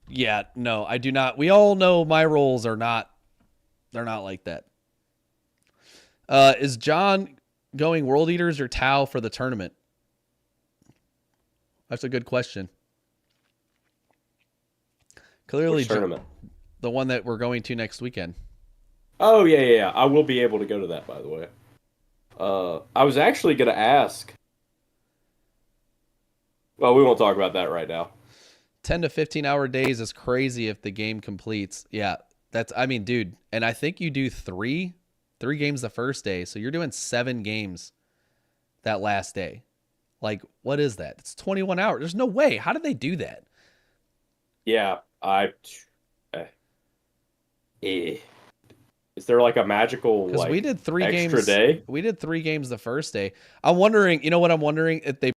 Yeah, no, I do not. We all know my roles are not, they're not like that. Is John going World Eaters or Tau for the tournament? That's a good question. Clearly, Which tournament? The one that we're going to next weekend. Oh yeah. I will be able to go to that, by the way. I was actually gonna ask. Well, we won't talk about that right now. 10 to 15 hour days is crazy if the game completes. Yeah, that's, I mean, dude, and I think you do three games the first day. So you're doing 7 games that last day. Like, what is that? It's 21 hours. There's no way. How did they do that? Yeah, eh. Eh. Is there like a magical Because we like did 3 extra games. day? We did 3 games the first day. I'm wondering, you know what I'm wondering? If they,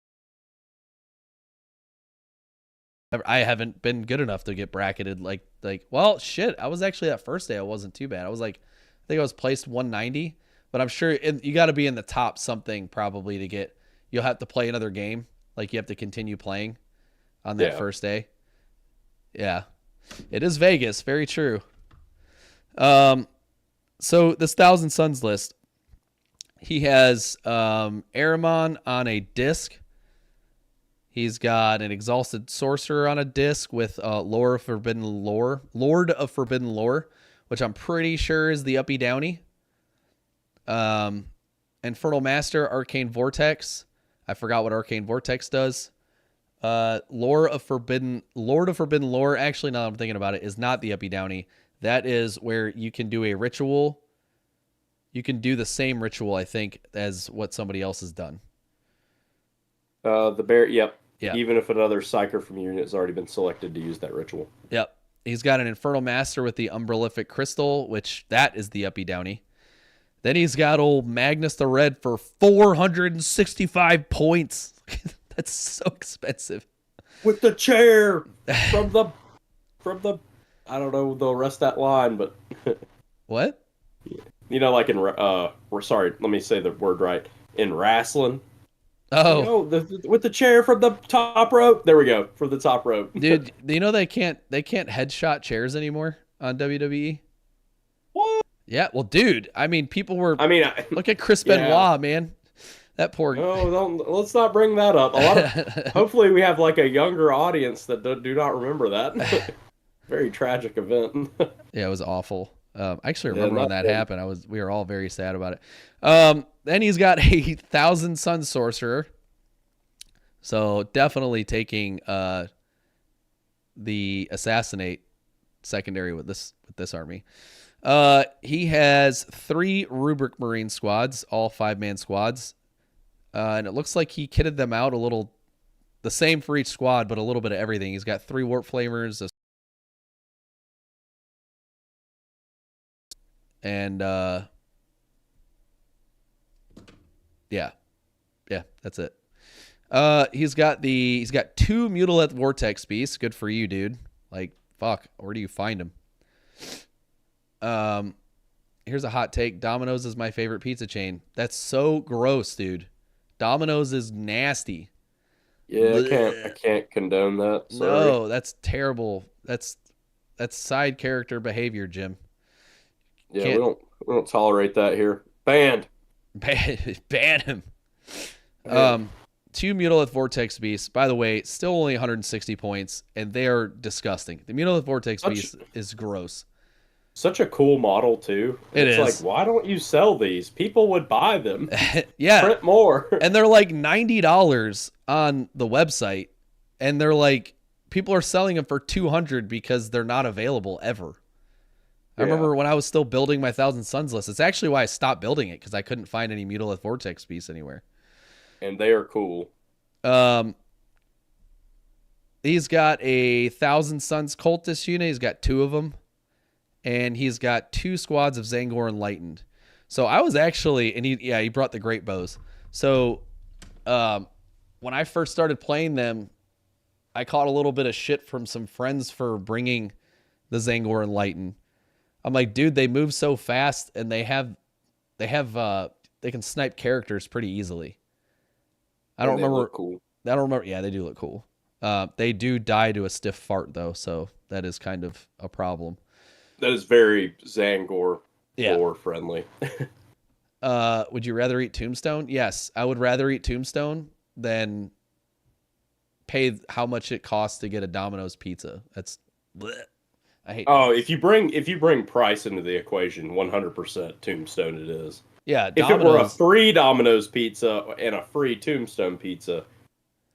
I haven't been good enough to get bracketed. Well, shit. I was actually that first day. I wasn't too bad. I was like, I think I was placed 190, but I'm sure you got to be in the top something probably to get, you'll have to play another game. Like you have to continue playing on that first day. Yeah. It is Vegas. Very true. So this Thousand Suns list, he has Aramon on a disc. He's got an Exhausted Sorcerer on a disc with Lord of Forbidden Lore, which I'm pretty sure is the Uppy Downy. Infernal Master, Arcane Vortex. I forgot what Arcane Vortex does. Lord of Forbidden Lore, actually, now that I'm thinking about it, is not the Uppy Downy. That is where you can do a ritual. You can do the same ritual, I think, as what somebody else has done. The bear, yep. Yeah. Even if another psyker from your unit has already been selected to use that ritual. Yep. He's got an Infernal Master with the Umbralific Crystal, which that is the Uppy Downy. Then he's got old Magnus the Red for 465 points. That's so expensive. With the chair from the I don't know the rest of that line, but What? you know, like in we're sorry, let me say the word right. In wrestling. Oh, You know, with the chair from the top rope. There we go, from the top rope. dude, you know they can't headshot chairs anymore on WWE? What? Yeah, well, dude, I mean, people were. I mean, look at Chris Benoit, man. That poor. No, let's not bring that up. Hopefully, we have like a younger audience that do not remember that. Very tragic event. Yeah, it was awful. I actually remember when that good. happened. We were all very sad about it. Then he's got a Thousand Sun Sorcerer. So definitely taking the Assassinate secondary with this army. He has 3 Rubric Marine squads, all 5-man squads. And it looks like he kitted them out a little, the same for each squad, but a little bit of everything. He's got 3 Warp Flamers, and yeah, that's it. He's got 2 Mutileth Vortex Beasts. Good for you, dude. Like, fuck, where do you find them? Here's a hot take. Domino's is my favorite pizza chain. That's so gross, dude. Domino's is nasty. Yeah, I can't condone that. Sorry. No, that's terrible. That's side character behavior, Jim. Yeah, we don't tolerate that here. Banned. Ban him. 2 Mutilith Vortex Beasts. By the way, still only 160 points, and they are disgusting. The Mutilith Vortex Beast is gross. Such a cool model too. It's like, why don't you sell these? People would buy them. Yeah. Print more. And they're like $90 on the website, and they're like, people are selling them for $200 because they're not available ever. I remember when I was still building my Thousand Suns list. It's actually why I stopped building it, because I couldn't find any Mutilith Vortex Beasts anywhere. And they are cool. He's got a Thousand Suns Cultist unit. He's got 2 of them. And he's got 2 squads of Zangor Enlightened. So I was actually, and he brought the Great Bows. So when I first started playing them, I caught a little bit of shit from some friends for bringing the Zangor Enlightened. I'm like, dude, they move so fast, and they can snipe characters pretty easily. I don't remember. Cool. I don't remember. Yeah, they do look cool. They do die to a stiff fart though, so that is kind of a problem. That is very Zangor Yeah. lore friendly. Would you rather eat Tombstone? Yes, I would rather eat Tombstone than pay how much it costs to get a Domino's pizza. That's bleh. I hate. Oh, if you bring price into the equation, 100% Tombstone it is. Yeah, If it were a Domino's. free Domino's pizza and a free Tombstone pizza,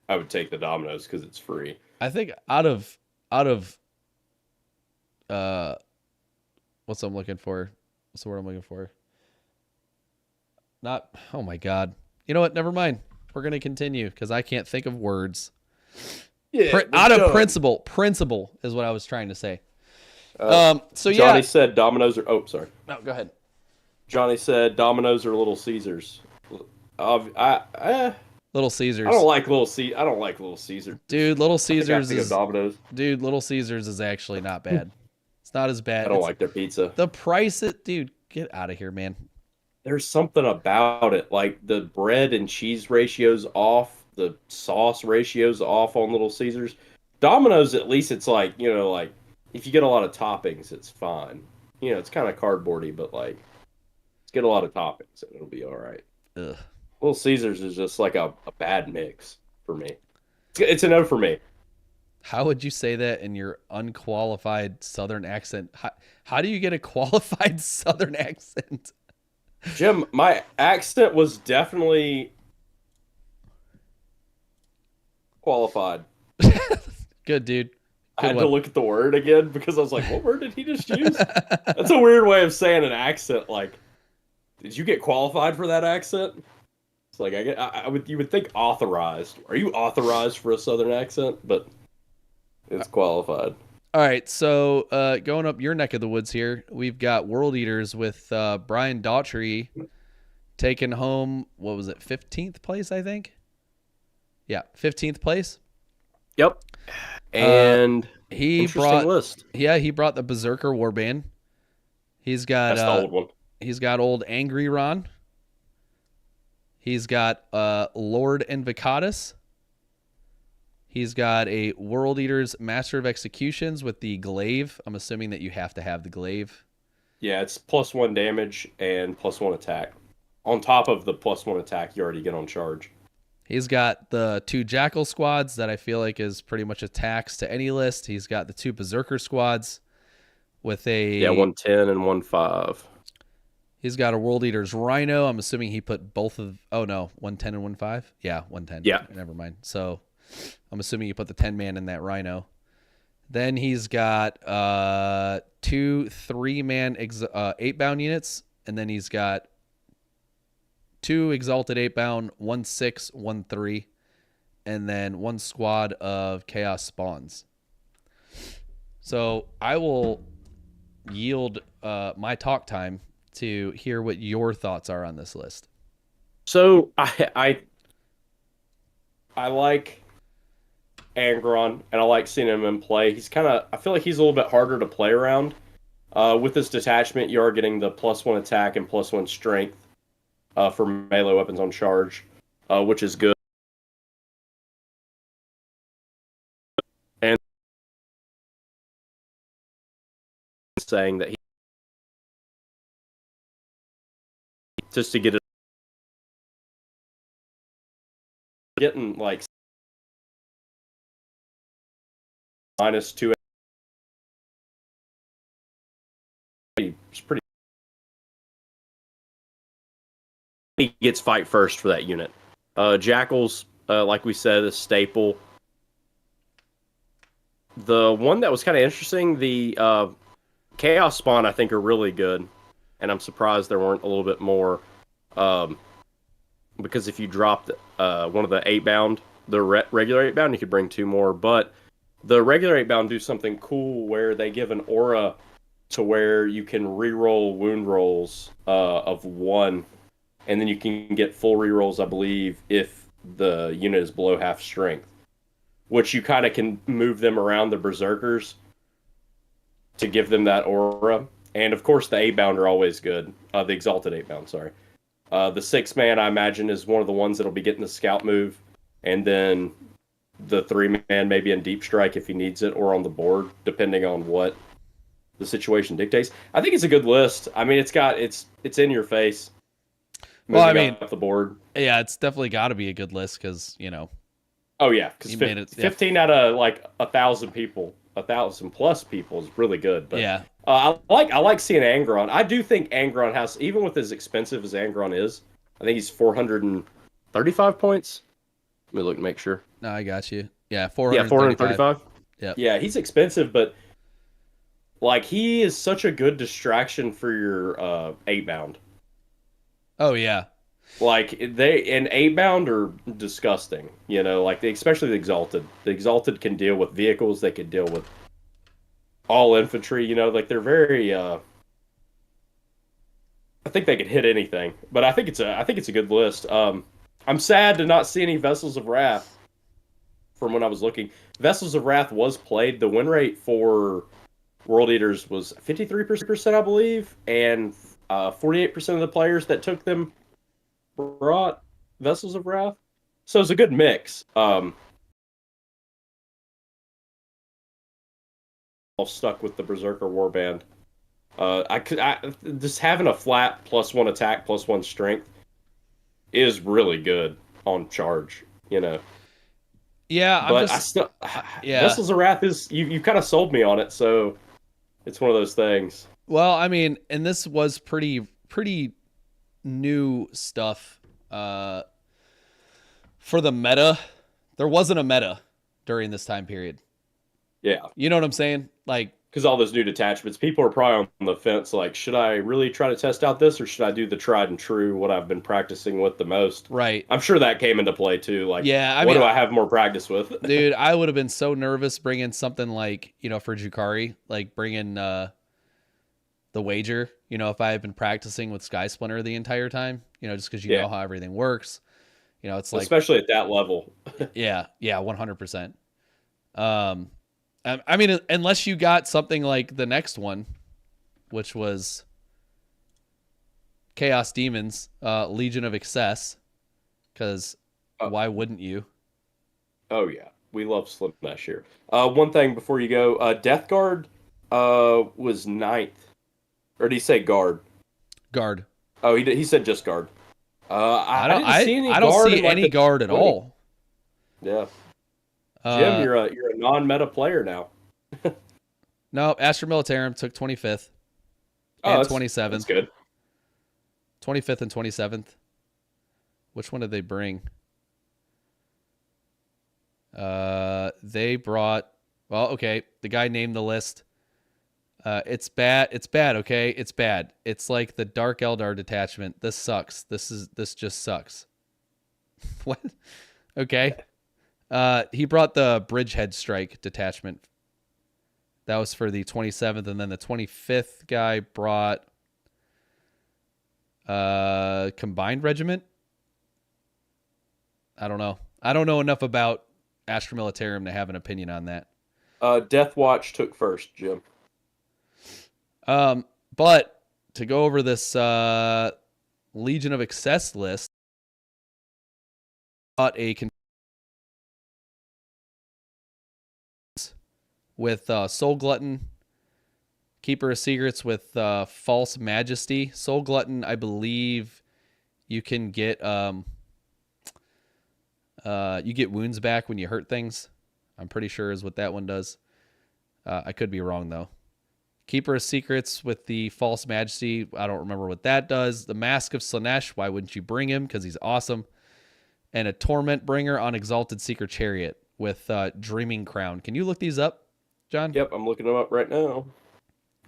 I would take the Domino's because it's free. I think out of uh, what's I'm looking for? What's the word I'm looking for? Not. Oh my God. You know what? Never mind. We're gonna continue because I can't think of words. Yeah, Out of principle is what I was trying to say. So Johnny yeah. said Domino's are. Oh, sorry. No, go ahead. Johnny said Domino's are Little Caesars. Little Caesars. I don't like I don't like Little Caesars. Dude, Little I think Caesars of is Domino's. dude, Little Caesars is actually not bad. It's not as bad. I don't It's like their pizza. the price it dude, get out of here, man. There's something about it, like the bread and cheese ratios off, the sauce ratios off on Little Caesars. Domino's, at least it's like, like if you get a lot of toppings, it's fine. It's kind of cardboardy, but like, let's get a lot of toppings and it'll be all right. Ugh. Little Caesars is just like a bad mix for me. It's a no for me. How would you say that in your unqualified Southern accent? How do you get a qualified Southern accent? Jim, my accent was definitely qualified. Good, dude. I Good had one. to look at the word again because I was like, what word did he just use? That's a weird way of saying an accent. Like, did you get qualified for that accent? It's like you would think authorized. Are you authorized for a Southern accent? But it's qualified. All right, so going up your neck of the woods here, we've got World Eaters with Brian Daughtry taking home, what was it, 15th place, I think? Yeah, 15th place. Yep. And he interesting list. Yeah, he brought the Berserker Warband. He's got That's the old one. He's got old Angry Ron. He's got Lord Invocatus. He's got a World Eaters Master of Executions with the glaive. I'm assuming that you have to have the glaive. Yeah, it's +1 damage and +1 attack. On top of the +1 attack you already get on charge. He's got the 2 Jackal squads that I feel like is pretty much attacks to any list. He's got the 2 Berserker squads with a 110 and 1-5. He's got a World Eaters Rhino. I'm assuming he put both of. Oh no, 110 and 1-5. Yeah, 110. Yeah. Never mind. So I'm assuming you put the 10-man in that Rhino. Then he's got 2 3-man 8-bound units, and then he's got 2 Exalted 8-bound, 1 6, 1 3, and then 1 squad of Chaos Spawns. So I will yield my talk time to hear what your thoughts are on this list. So I like Angron, and I like seeing him in play. I feel like he's a little bit harder to play around. With this detachment, you are getting the +1 attack and +1 strength for melee weapons on charge, which is good. And saying that he just to get it, getting like -2. It's pretty. He gets fight first for that unit. Jackals, like we said, is staple. The one that was kind of interesting, the Chaos Spawn, I think, are really good, and I'm surprised there weren't a little bit more. Because if you dropped one of the 8-bound, the regular 8-bound, you could bring 2 more. But the regular 8-bound do something cool where they give an aura to where you can reroll wound rolls of 1, and then you can get full rerolls, I believe, if the unit is below half strength. Which you kind of can move them around the Berserkers to give them that aura. And of course, the 8-bound are always good. The Exalted 8-bound, sorry. The 6-man, I imagine, is one of the ones that'll be getting the scout move. And then the 3-man maybe in deep strike if he needs it, or on the board, depending on what the situation dictates. I think it's a good list. I mean, it's in your face. Well, I mean, up the board. Yeah, it's definitely got to be a good list because Oh yeah, because 15 out of like 1,000 people 1,000+ people is really good. But Yeah. I like seeing Angron. I do think Angron has, even with as expensive as Angron is, I think he's 435 points. Let me look and make sure. No, I got you. Yeah, Yeah, 435. 435. Yep. Yeah, he's expensive, but like he is such a good distraction for your 8 bound. Oh yeah. Like they and 8 bound are disgusting. Like especially the exalted. The exalted can deal with vehicles. They can deal with all infantry. Like they're very. I think they could hit anything, but I think it's a good list. I'm sad to not see any Vessels of Wrath from when I was looking. Vessels of Wrath was played. The win rate for World Eaters was 53%, I believe, and 48% of the players that took them brought Vessels of Wrath. So it's a good mix. Stuck with the Berserker Warband. I just having a flat +1 attack +1 strength is really good on charge. Yeah, I'm But I just still yeah. Vessels of Wrath is you kind of sold me on it, so it's one of those things. Well, I mean, and this was pretty new stuff for the meta. There wasn't a meta during this time period. Yeah, You know what I'm saying? Like, because all those new detachments, people are probably on the fence. Like, should I really try to test out this, or should I do the tried and true, what I've been practicing with the most? right. I'm sure that came into play too. Like, Yeah, I what mean, do I have more practice with? dude, I would have been so nervous bringing something like, for Jukari, like bringing the wager, if I had been practicing with Sky Splinter the entire time, just because you Yeah, know how everything works. It's like, especially at that level. yeah, 100%. Um, I mean, unless you got something like the next one, which was Chaos Demons, Legion of Excess, because Oh, why wouldn't you? oh yeah, we love Slip Mesh here. One thing before you go, Death Guard was ninth, or did he say guard? Guard. Oh, he said just guard. I I don't didn't see any I don't guard in see like any the guard at 20. all. Yeah, Jim, Uh, you're a non-meta player now. no, Astra Militarum took 25th Oh, and that's 27th. good. 25th and 27th. Which one did they bring? They brought. Well, okay. The guy named the list. It's bad. It's bad. Okay, it's bad. It's like the Dark Eldar detachment. This sucks. This just sucks. What? Okay. He brought the Bridgehead Strike detachment. That was for the 27th, and then the 25th guy brought Combined Regiment. I don't know. I don't know enough about Astra Militarum to have an opinion on that. Death Watch took first, Jim. But to go over this Legion of Excess list, bought a with Soul Glutton, Keeper of Secrets with False Majesty. Soul Glutton, I believe you can get you get wounds back when you hurt things. I'm pretty sure is what that one does. I could be wrong though. Keeper of Secrets with the False Majesty. I don't remember what that does. The Mask of Slanesh. Why wouldn't you bring him? Because he's awesome. And a Torment Bringer on Exalted Seeker Chariot with Dreaming Crown. Can you look these up, John? Yep, I'm looking them up right now.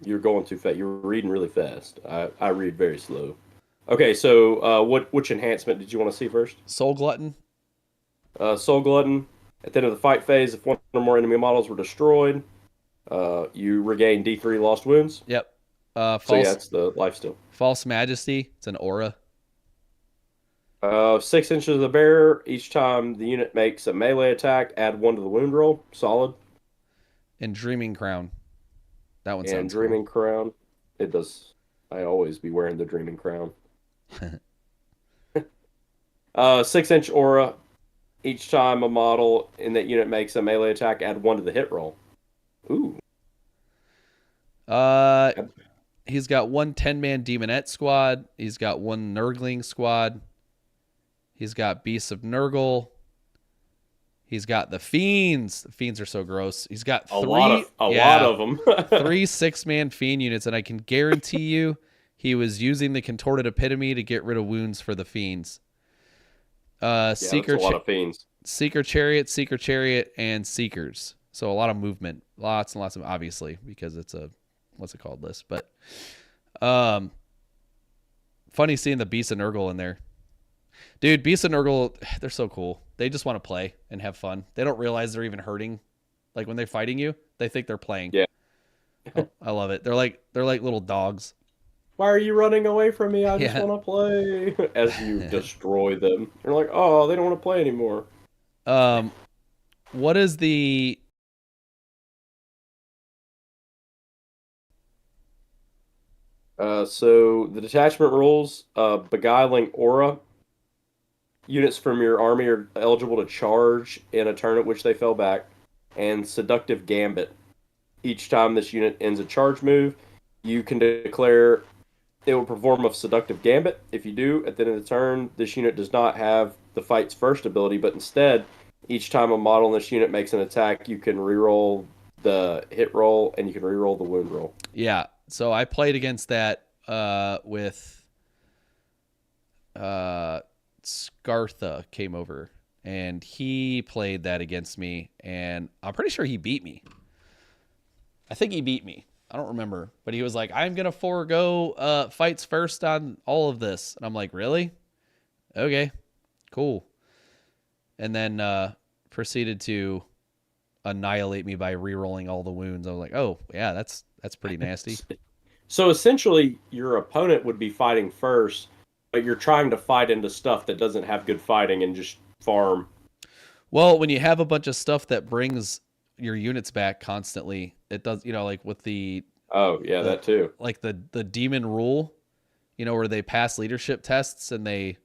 You're going too fast. You're reading really fast. I read very slow. Okay, so which enhancement did you want to see first? Soul Glutton. Soul Glutton. At the end of the fight phase, if one or more enemy models were destroyed, you regain D3 lost wounds. Yep. So yeah, it's the lifesteal. False Majesty. It's an aura. 6 inches of the bearer. Each time the unit makes a melee attack, add 1 to the wound roll. Solid. And Dreaming Crown. That one And sounds Dreaming Crown. It does. I always be wearing the Dreaming Crown. cool. 6-inch aura. Each time a model in that unit makes a melee attack, add 1 to the hit roll. Ooh. He's got one 10-man Demonette squad. He's got one Nurgling squad. He's got Beasts of Nurgle. He's got the Fiends. The Fiends are so gross. He's got A lot of them. 3 6-man Fiend units, and I can guarantee you he was using the Contorted Epitome to get rid of wounds for the Fiends. Yeah, that's a lot of Fiends. Seeker Chariot, and Seekers. So a lot of movement. Lots and lots of, obviously, because it's a, what's it called list. But funny seeing the Beast and Nurgle in there. Dude, Beast and Nurgle, they're so cool. They just want to play and have fun. They don't realize they're even hurting. Like when they're fighting you, they think they're playing. Yeah. I love it. They're like little dogs. Why are you running away from me? I just want to play. As you destroy them. They're like, oh, they don't want to play anymore. What is the... So the detachment rules, Beguiling Aura. Units from your army are eligible to charge in a turn at which they fell back. And Seductive Gambit. Each time this unit ends a charge move, you can declare it will perform a Seductive Gambit. If you do, at the end of the turn, this unit does not have the fight's first ability, but instead, each time a model in this unit makes an attack, you can reroll the hit roll and you can reroll the wound roll. Yeah, so I played against that with Scartha came over, and he played that against me, and I'm pretty sure he beat me. I think he beat me. I don't remember, but he was like, I'm going to forego fights first on all of this. And I'm like, really? Okay, cool. And then proceeded to annihilate me by re-rolling all the wounds. I was like, oh, yeah, that's pretty nasty. So essentially, your opponent would be fighting first, but you're trying to fight into stuff that doesn't have good fighting and just farm. Well, when you have a bunch of stuff that brings your units back constantly, it does, like with the... Oh, yeah, that too. Like the demon rule, where they pass leadership tests and they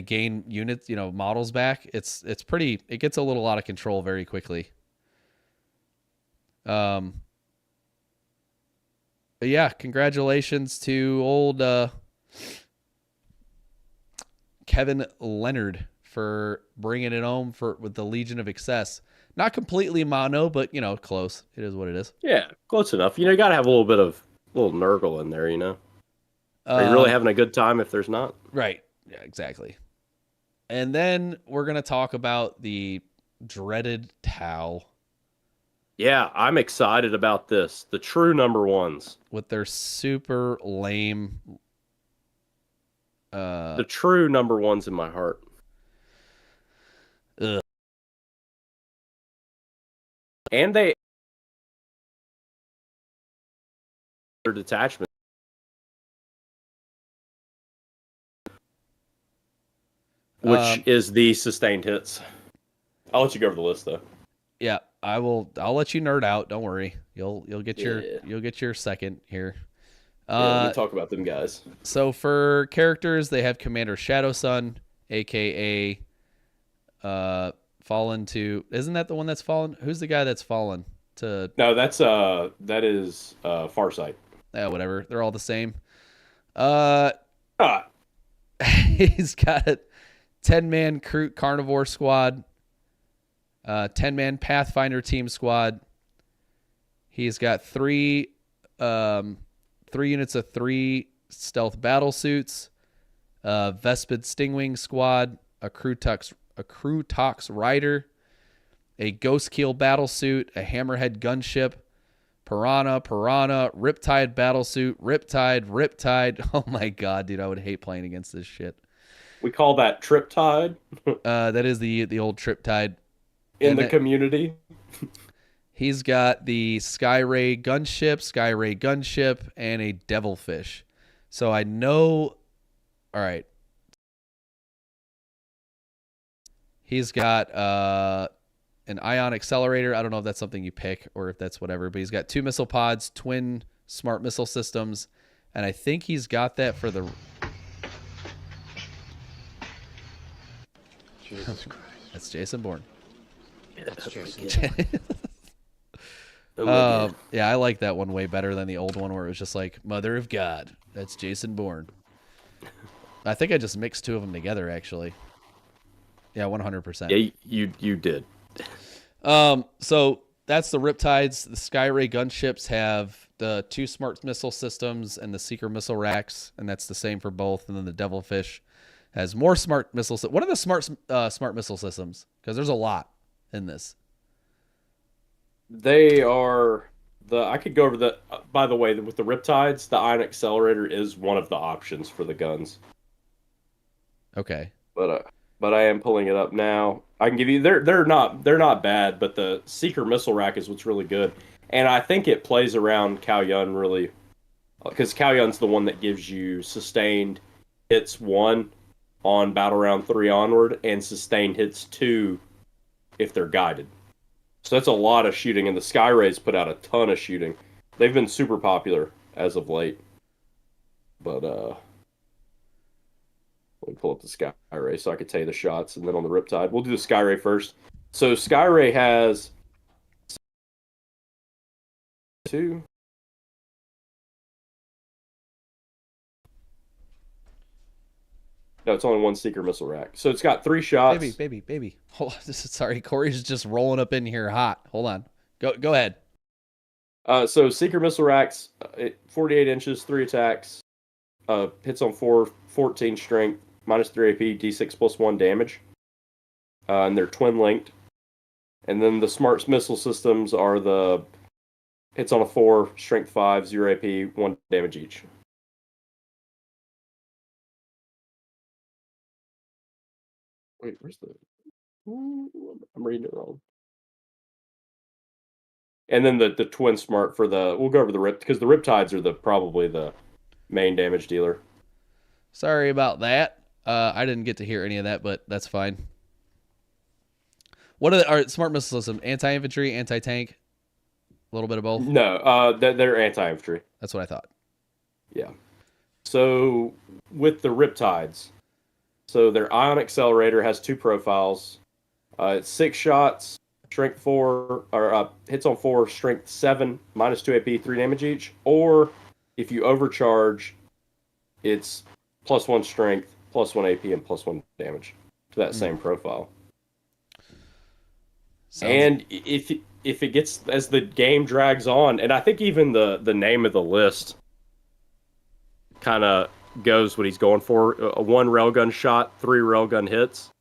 gain units, models back. It gets a little out of control very quickly. But yeah, congratulations to old Kevin Leonard for bringing it home with the Legion of Excess. Not completely mono, but close. It is what it is. Yeah, close enough. You got to have a little bit of little Nurgle in there. Are you really having a good time if there's not? Right. Yeah, exactly. And then we're gonna talk about the dreaded Tau. Yeah, I'm excited about this. The true number ones with their super lame. The true number ones in my heart. Ugh. And their detachment. Which is the sustained hits. I'll let you go over the list though. Yeah, I will. I'll let you nerd out. Don't worry. You'll get your second here. Let me talk about them guys. So for characters, they have Commander Shadow Sun, aka fallen to. Isn't that the one that's fallen? Who's the guy that's fallen to? No, that is Farsight. Yeah, whatever. They're all the same. He's got a 10-man carnivore squad, 10-man Pathfinder team squad. He's got three units of 3 stealth battle suits, Vespid Stingwing squad, a Crew Tox rider, a Ghost Keel battle suit, a Hammerhead gunship, Piranha, Riptide battlesuit, Riptide. Oh my god, dude, I would hate playing against this shit. We call that Triptide. That is the old Triptide. In the community. He's got the Skyray gunship, and a Devilfish. So I know... Alright. He's got an Ion Accelerator. I don't know if that's something you pick or if that's whatever, but he's got 2 missile pods, twin smart missile systems, and I think he's got that for the... Jesus Christ. That's Jason Bourne. Yeah, that's yeah, I like that one way better than the old one where it was just like, Mother of God. That's Jason Bourne. I think I just mixed 2 of them together, actually. Yeah, 100%. Yeah, you did. So that's the Riptides. The Skyray gunships have the 2 smart missile systems and the Seeker missile racks, and that's the same for both. And then the Devilfish has more smart missiles. What are the smart missile systems? Because there's a lot in this. They are I could go over the. By the way, with the Riptides, the ion accelerator is one of the options for the guns. Okay. But I am pulling it up now. I can give you they're not bad, but the Seeker missile rack is what's really good, and I think it plays around Cao Yun really, because Cao Yun's the one that gives you sustained hits 1 on battle round 3 onward, and sustained hits 2 if they're guided. So that's a lot of shooting, and the Skyrays put out a ton of shooting. They've been super popular as of late. But let me pull up the Skyray so I could tell you the shots, and then on the Riptide. We'll do the Skyray first. So Skyray has 2. No, it's only 1 Seeker missile rack. So it's got 3 shots. Baby. Hold on. Sorry, Corey's just rolling up in here hot. Hold on. Go ahead. So Seeker missile racks, 48 inches, 3 attacks, hits on 4, 14 strength, -3 AP, D6 +1 damage. And they're twin linked. And then the smart missile systems are the hits on a 4, strength 5, 0 AP, 1 damage each. Wait, where's the? I'm reading it wrong. And then the twin smart for the. We'll go over the rip because the Riptides are probably the main damage dealer. Sorry about that. I didn't get to hear any of that, but that's fine. What are smart missile system? Anti-infantry, anti-tank, a little bit of both. No, they're anti-infantry. That's what I thought. Yeah. So with the Riptides, so their ion accelerator has 2 profiles. It's 6 shots, strength 4, or hits on 4, strength 7, -2 AP, 3 damage each. Or if you overcharge, it's +1 strength, +1 AP, and +1 damage to that same profile. And if it gets as the game drags on, and I think even the name of the list kind of goes what he's going for: a 1 railgun shot, 3 railgun hits.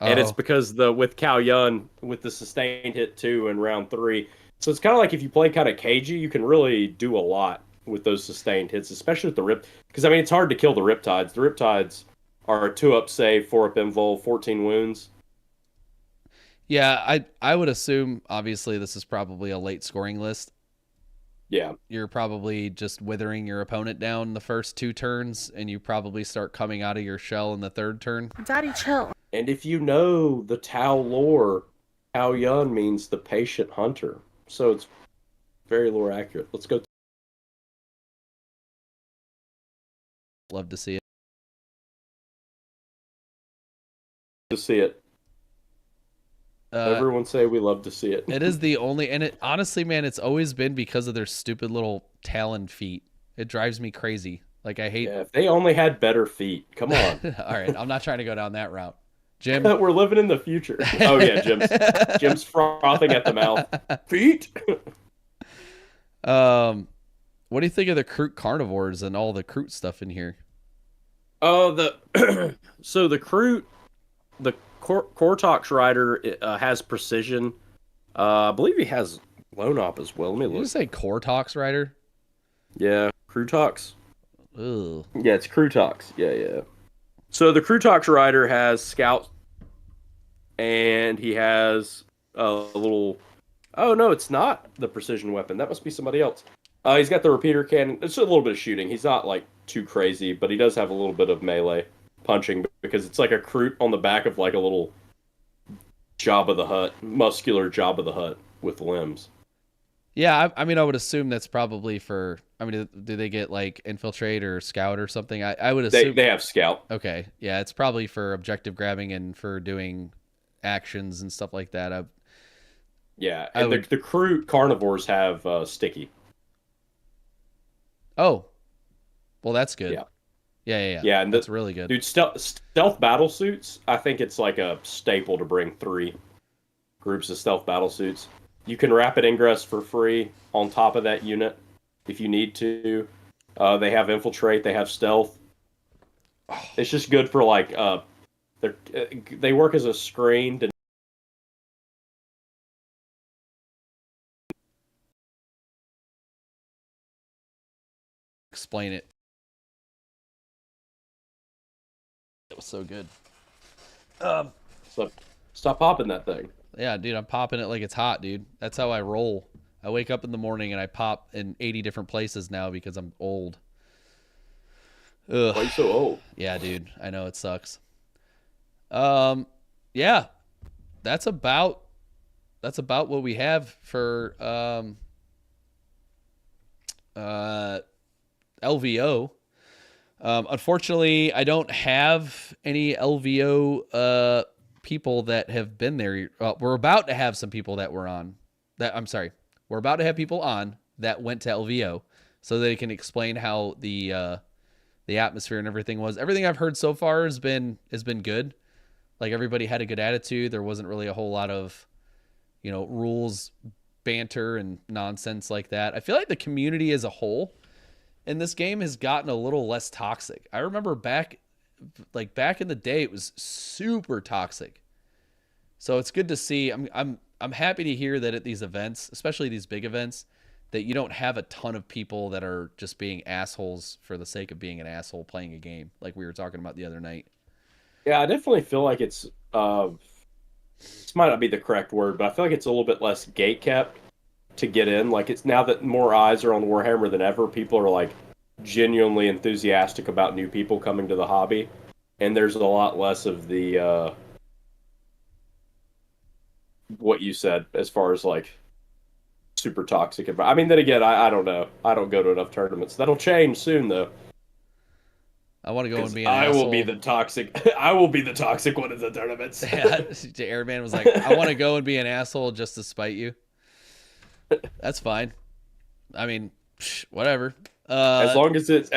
And it's because with Cao Yun with the sustained hit 2 in round 3, so it's kind of like if you play kind of cagey, you can really do a lot with those sustained hits, especially with the rip. Because I mean, it's hard to kill the Riptides. The Riptides are a 2-up save, 4-up invul, 14 wounds. Yeah, I would assume, obviously, this is probably a late scoring list. Yeah. You're probably just withering your opponent down the first 2 turns, and you probably start coming out of your shell in the 3rd turn. Daddy, chill. And if you know the Tau lore, Tao Yun means the patient hunter. So it's very lore accurate. Let's go. Love to see it. To see it. Everyone say we love to see it. It is the only, and it honestly, man, it's always been because of their stupid little talon feet. It drives me crazy. Like, I hate. Yeah, if they only had better feet. Come on. All right, I'm not trying to go down that route. Jim, we're living in the future. Oh yeah, Jim's frothing at the mouth. Feet. What do you think of the Kroot carnivores and all the Kroot stuff in here? So the Kroot, the Cortox rider has precision. I believe he has lone op as well. Let me look. Did you say Cortox rider? Yeah, Crutox. Ugh. Yeah, it's Crutox. Yeah. So the Crutox rider has scout, and he has a little. Oh no, it's not the precision weapon. That must be somebody else. He's got the repeater cannon. It's a little bit of shooting. He's not like too crazy, but he does have a little bit of melee punching because it's like a Kroot on the back of like a little Jabba the Hutt, muscular Jabba the Hutt with limbs. Yeah, I mean, I would assume that's probably for. I mean, do they get like infiltrate or scout or something? I would assume they have scout. Okay, yeah, it's probably for objective grabbing and for doing actions and stuff like that. Yeah, and the Kroot carnivores have sticky. Oh, well, that's good. Yeah. Yeah, and That's really good. dude, stealth battle suits. I think it's like a staple to bring 3 groups of stealth battle suits. You can rapid ingress for free on top of that unit if you need to. They have infiltrate. They have stealth. It's just good for like they work as a screen to Explain it. It was so good. so stop popping that thing. Yeah, dude, I'm popping it like it's hot, dude. That's how I roll. I wake up in the morning and I pop in 80 different places now because I'm old. Ugh. Why are you so old? Yeah, dude. I know it sucks. Yeah. That's about what we have for LVO. Unfortunately, I don't have any LVO people that have been there. We're about to have some people that were on that. I'm sorry. We're about to have people on that went to LVO so they can explain how the atmosphere and everything was. Everything I've heard so far has been good. Like everybody had a good attitude. There wasn't really a whole lot of, rules, banter, and nonsense like that. I feel like the community as a whole in this game has gotten a little less toxic. I remember back in the day, it was super toxic. So it's good to see. I'm happy to hear that at these events, especially these big events, that you don't have a ton of people that are just being assholes for the sake of being an asshole playing a game, like we were talking about the other night. Yeah, I definitely feel like it's this might not be the correct word, but I feel like it's a little bit less gate kept to get in. Like it's now that more eyes are on Warhammer than ever, people are like genuinely enthusiastic about new people coming to the hobby, and there's a lot less of the what you said as far as like super toxic. I mean, then again, I don't know. I don't go to enough tournaments. That'll change soon though. I want to go and be an I asshole. will be the toxic. I will be the toxic one in the tournaments. Yeah, Airman was like, I want to go and be an asshole just to spite you. That's fine. I mean, whatever. As long as it's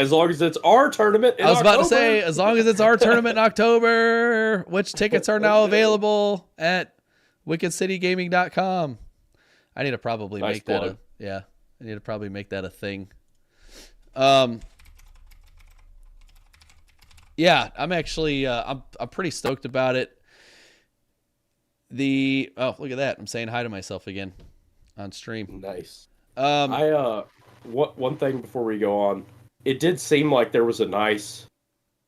our tournament. I was about to October. say, as long as it's our tournament in October, which tickets are now available at wickedcitygaming.com. I need to probably Nice make that plug. I need to probably make that a thing. Yeah, I'm actually I'm pretty stoked about it. Look at that. I'm saying hi to myself again on stream. Nice. Um One thing before we go on, it did seem like there was a nice,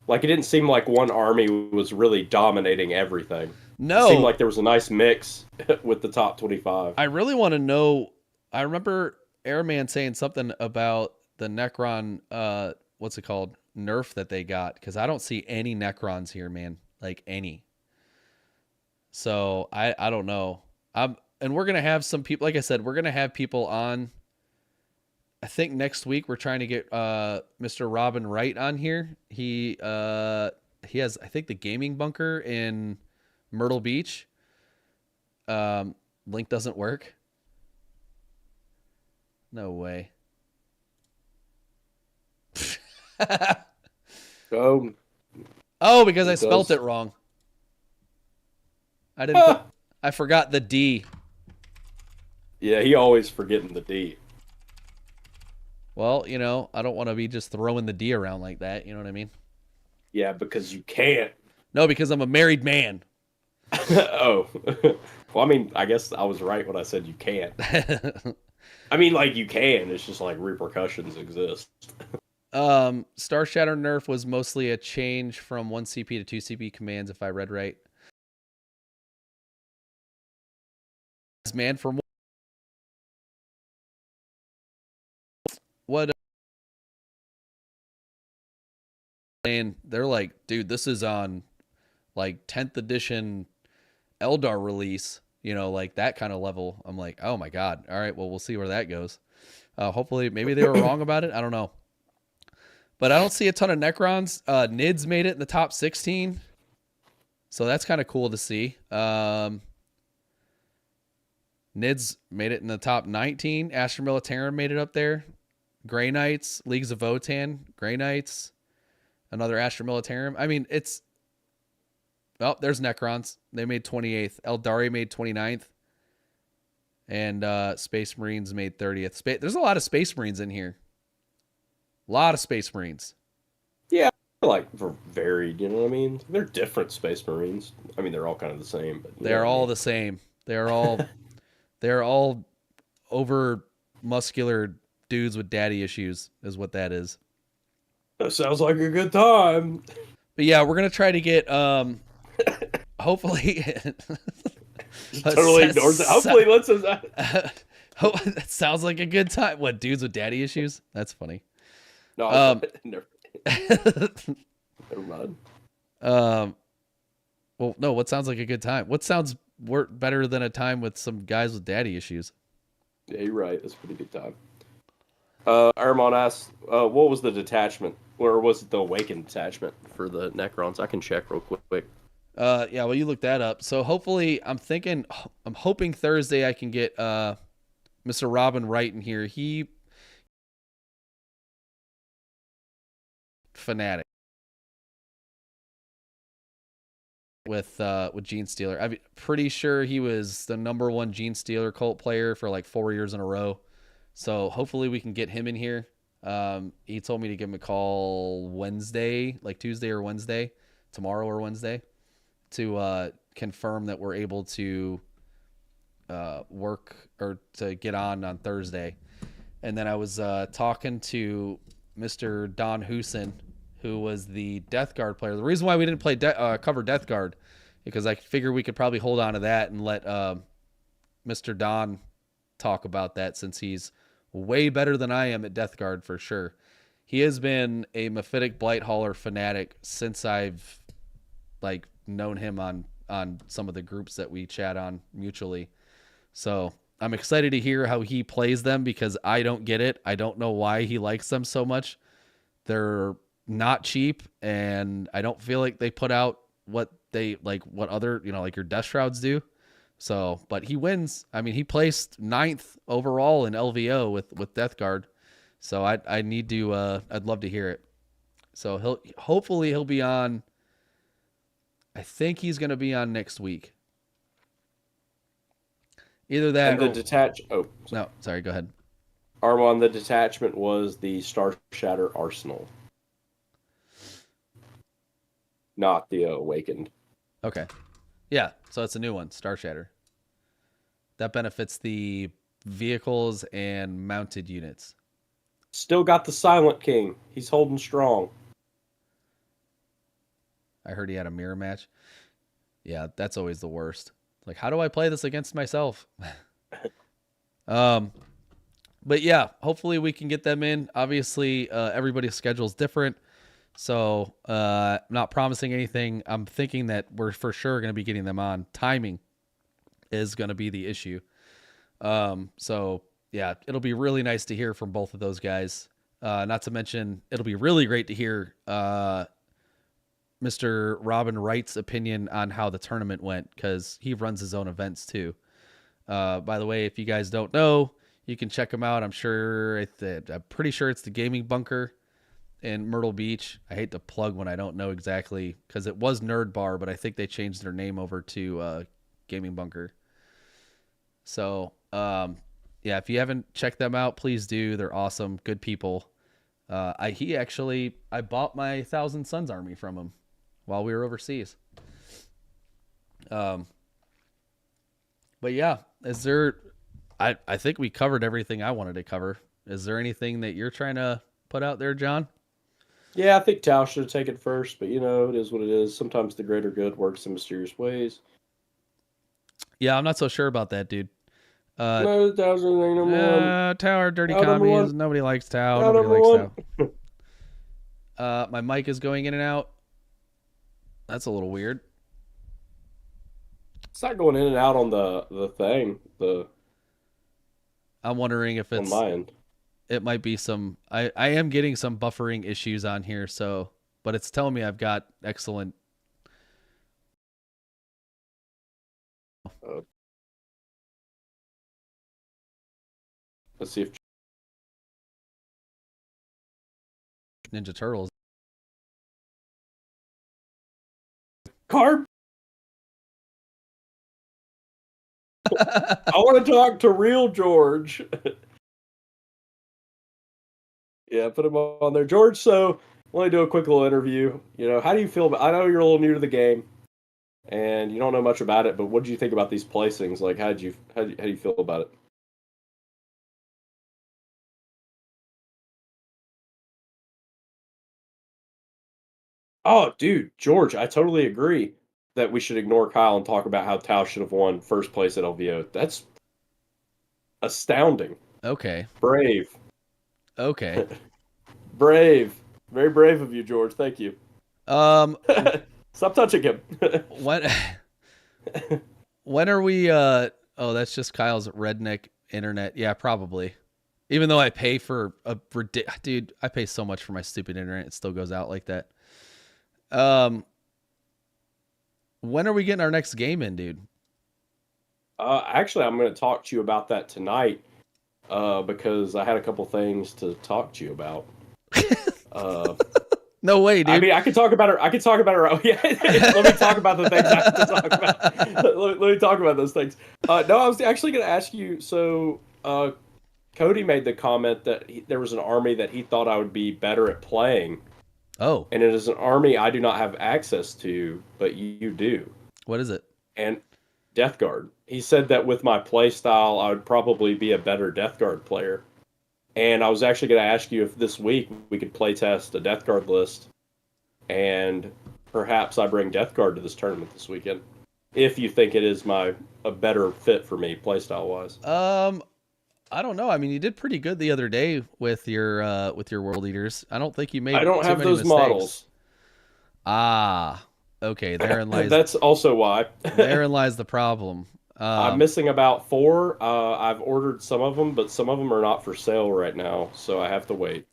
like it didn't seem like one army was really dominating everything. No. It seemed like there was a nice mix with the top 25. I really want to know. I remember Airman saying something about the Necron, what's it called? Nerf that they got, because I don't see any Necrons here, man. Like any. So I don't know. And we're gonna have some people. Like I said, we're gonna have people on. I think next week we're trying to get Mr. Robin Wright on here. He has, I think, the gaming bunker in Myrtle Beach. Link doesn't work. No way. Oh, because I spelt it wrong. I forgot the D. Yeah, he always forgetting the D. Well, I don't want to be just throwing the D around like that. You know what I mean? Yeah, because you can't. No, because I'm a married man. Oh. Well, I mean, I guess I was right when I said you can't. I mean, like, you can. It's just like repercussions exist. Star Shatter nerf was mostly a change from 1 CP to 2 CP commands, if I read right. Man, from what? And they're like, dude, this is on like 10th edition Eldar release, like that kind of level. I'm like, oh my God. All right, well, we'll see where that goes. Hopefully, maybe they were wrong about it. I don't know. But I don't see a ton of Necrons. Nids made it in the top 16. So that's kind of cool to see. Nids made it in the top 19. Astra Militarum made it up there. Grey Knights, Leagues of Votann, Grey Knights. Another Astra Militarum. I mean, it's oh, there's Necrons. They made 28th. Eldari made 29th. And Space Marines made 30th. There's a lot of Space Marines in here. A lot of Space Marines. Yeah, like varied. You know what I mean? They're different Space Marines. I mean, they're all kind of the same. But They're all the same. They're all over muscular dudes with daddy issues is what that is. That sounds like a good time. But yeah, we're gonna try to get hopefully Totally ignores it. Hopefully, that sounds like a good time. What, dudes with daddy issues? That's funny. No, never mind. Well, no. What sounds like a good time? What sounds better than a time with some guys with daddy issues? Yeah, you're right. That's a pretty good time. Armon asks, what was the detachment? Or was it the Awakened detachment for the Necrons? I can check real quick. Yeah, well, you look that up. So hopefully, I'm hoping Thursday I can get Mr. Robin Wright in here. He fanatic with Gene Stealer. I'm pretty sure he was the #1 Gene Stealer cult player for like 4 years in a row. So hopefully we can get him in here. He told me to give him a call Wednesday, like Tuesday or Wednesday, tomorrow or Wednesday, to confirm that we're able to work or to get on Thursday. And then I was talking to Mr. Don Hoosen, who was the Death Guard player. The reason why we didn't play cover Death Guard, because I figured we could probably hold on to that and let Mr. Don talk about that, since he's way better than I am at Death Guard for sure. He has been a Mephitic Blight Hauler fanatic since I've like known him on some of the groups that we chat on mutually. So I'm excited to hear how he plays them, because I don't get it. I don't know why he likes them so much. They're not cheap, and I don't feel like they put out what they like, what other, like your Death Shrouds do. So, but he wins. I mean, he placed 9th overall in LVO with Death Guard. So I need to, I'd love to hear it. So hopefully he'll be on. I think he's going to be on next week. Either that and the no, sorry, go ahead. Armon, the detachment was the Star Shatter Arsenal, not the Awakened. Okay. Yeah, so it's a new one, Star Shatter. That benefits the vehicles and mounted units. Still got the Silent King. He's holding strong. I heard he had a mirror match. Yeah, that's always the worst. Like, how do I play this against myself? But yeah, hopefully we can get them in. Obviously, everybody's schedule is different. So, I'm not promising anything. I'm thinking that we're for sure going to be getting them on. Timing is going to be the issue. So yeah, it'll be really nice to hear from both of those guys. Not to mention, it'll be really great to hear, Mr. Robin Wright's opinion on how the tournament went, because he runs his own events too. By the way, if you guys don't know, you can check him out. I'm pretty sure it's the Gaming Bunker in Myrtle Beach. I hate to plug when I don't know exactly, because it was Nerd Bar, but I think they changed their name over to Gaming Bunker. So, yeah, if you haven't checked them out, please do. They're awesome, good people. I bought my 1,000 Suns army from him while we were overseas. But yeah, I think we covered everything I wanted to cover. Is there anything that you're trying to put out there, John? Yeah, I think Tao should have taken first, but it is what it is. Sometimes the greater good works in mysterious ways. Yeah, I'm not so sure about that, dude. No, Tao's number one. Tao, dirty Tao number commies. one. Nobody likes Tao. Tao Nobody number likes one. Tao. My mic is going in and out. That's a little weird. It's not going in and out on the thing. I'm wondering if it's on my end. It might be some. I am getting some buffering issues on here, so but it's telling me I've got excellent. Let's see if Ninja Turtles Carb. I want to talk to real George. Yeah, put him on there, George. So, let me do a quick little interview. How do you feel about? I know you're a little new to the game, and you don't know much about it. But what did you think about these placings? Like, how do you feel about it? Oh, dude, George, I totally agree that we should ignore Kyle and talk about how Tao should have won first place at LVO. That's astounding. Okay. Brave. Okay. Brave. Very brave of you, George. Thank you. Um, Stop touching him. when when are we? Oh, that's just Kyle's redneck internet. Yeah, probably. Even though I pay for dude, I pay so much for my stupid internet, it still goes out like that. When are we getting our next game in, dude? Actually, I'm going to talk to you about that tonight because I had a couple things to talk to you about. No way, dude. I mean, I could talk about it. I could talk about it. Oh, yeah. Let me talk about the things I have to talk about. Let me talk about those things. No, I was actually going to ask you. So, Cody made the comment that there was an army that he thought I would be better at playing. Oh, And it is an army I do not have access to, but you do. what is it? And Death Guard. He said that with my play style, I would probably be a better Death Guard player. And I was actually going to ask you if this week we could play test a Death Guard list, and perhaps I bring Death Guard to this tournament this weekend, if you think it is a better fit for me playstyle wise. I don't know. I mean, you did pretty good the other day with your world eaters. I don't think you made. I don't too have many those mistakes. models. Ah, okay. Therein lies. That's also why. Therein lies the problem. I'm missing about 4. I've ordered some of them, but some of them are not for sale right now, so I have to wait.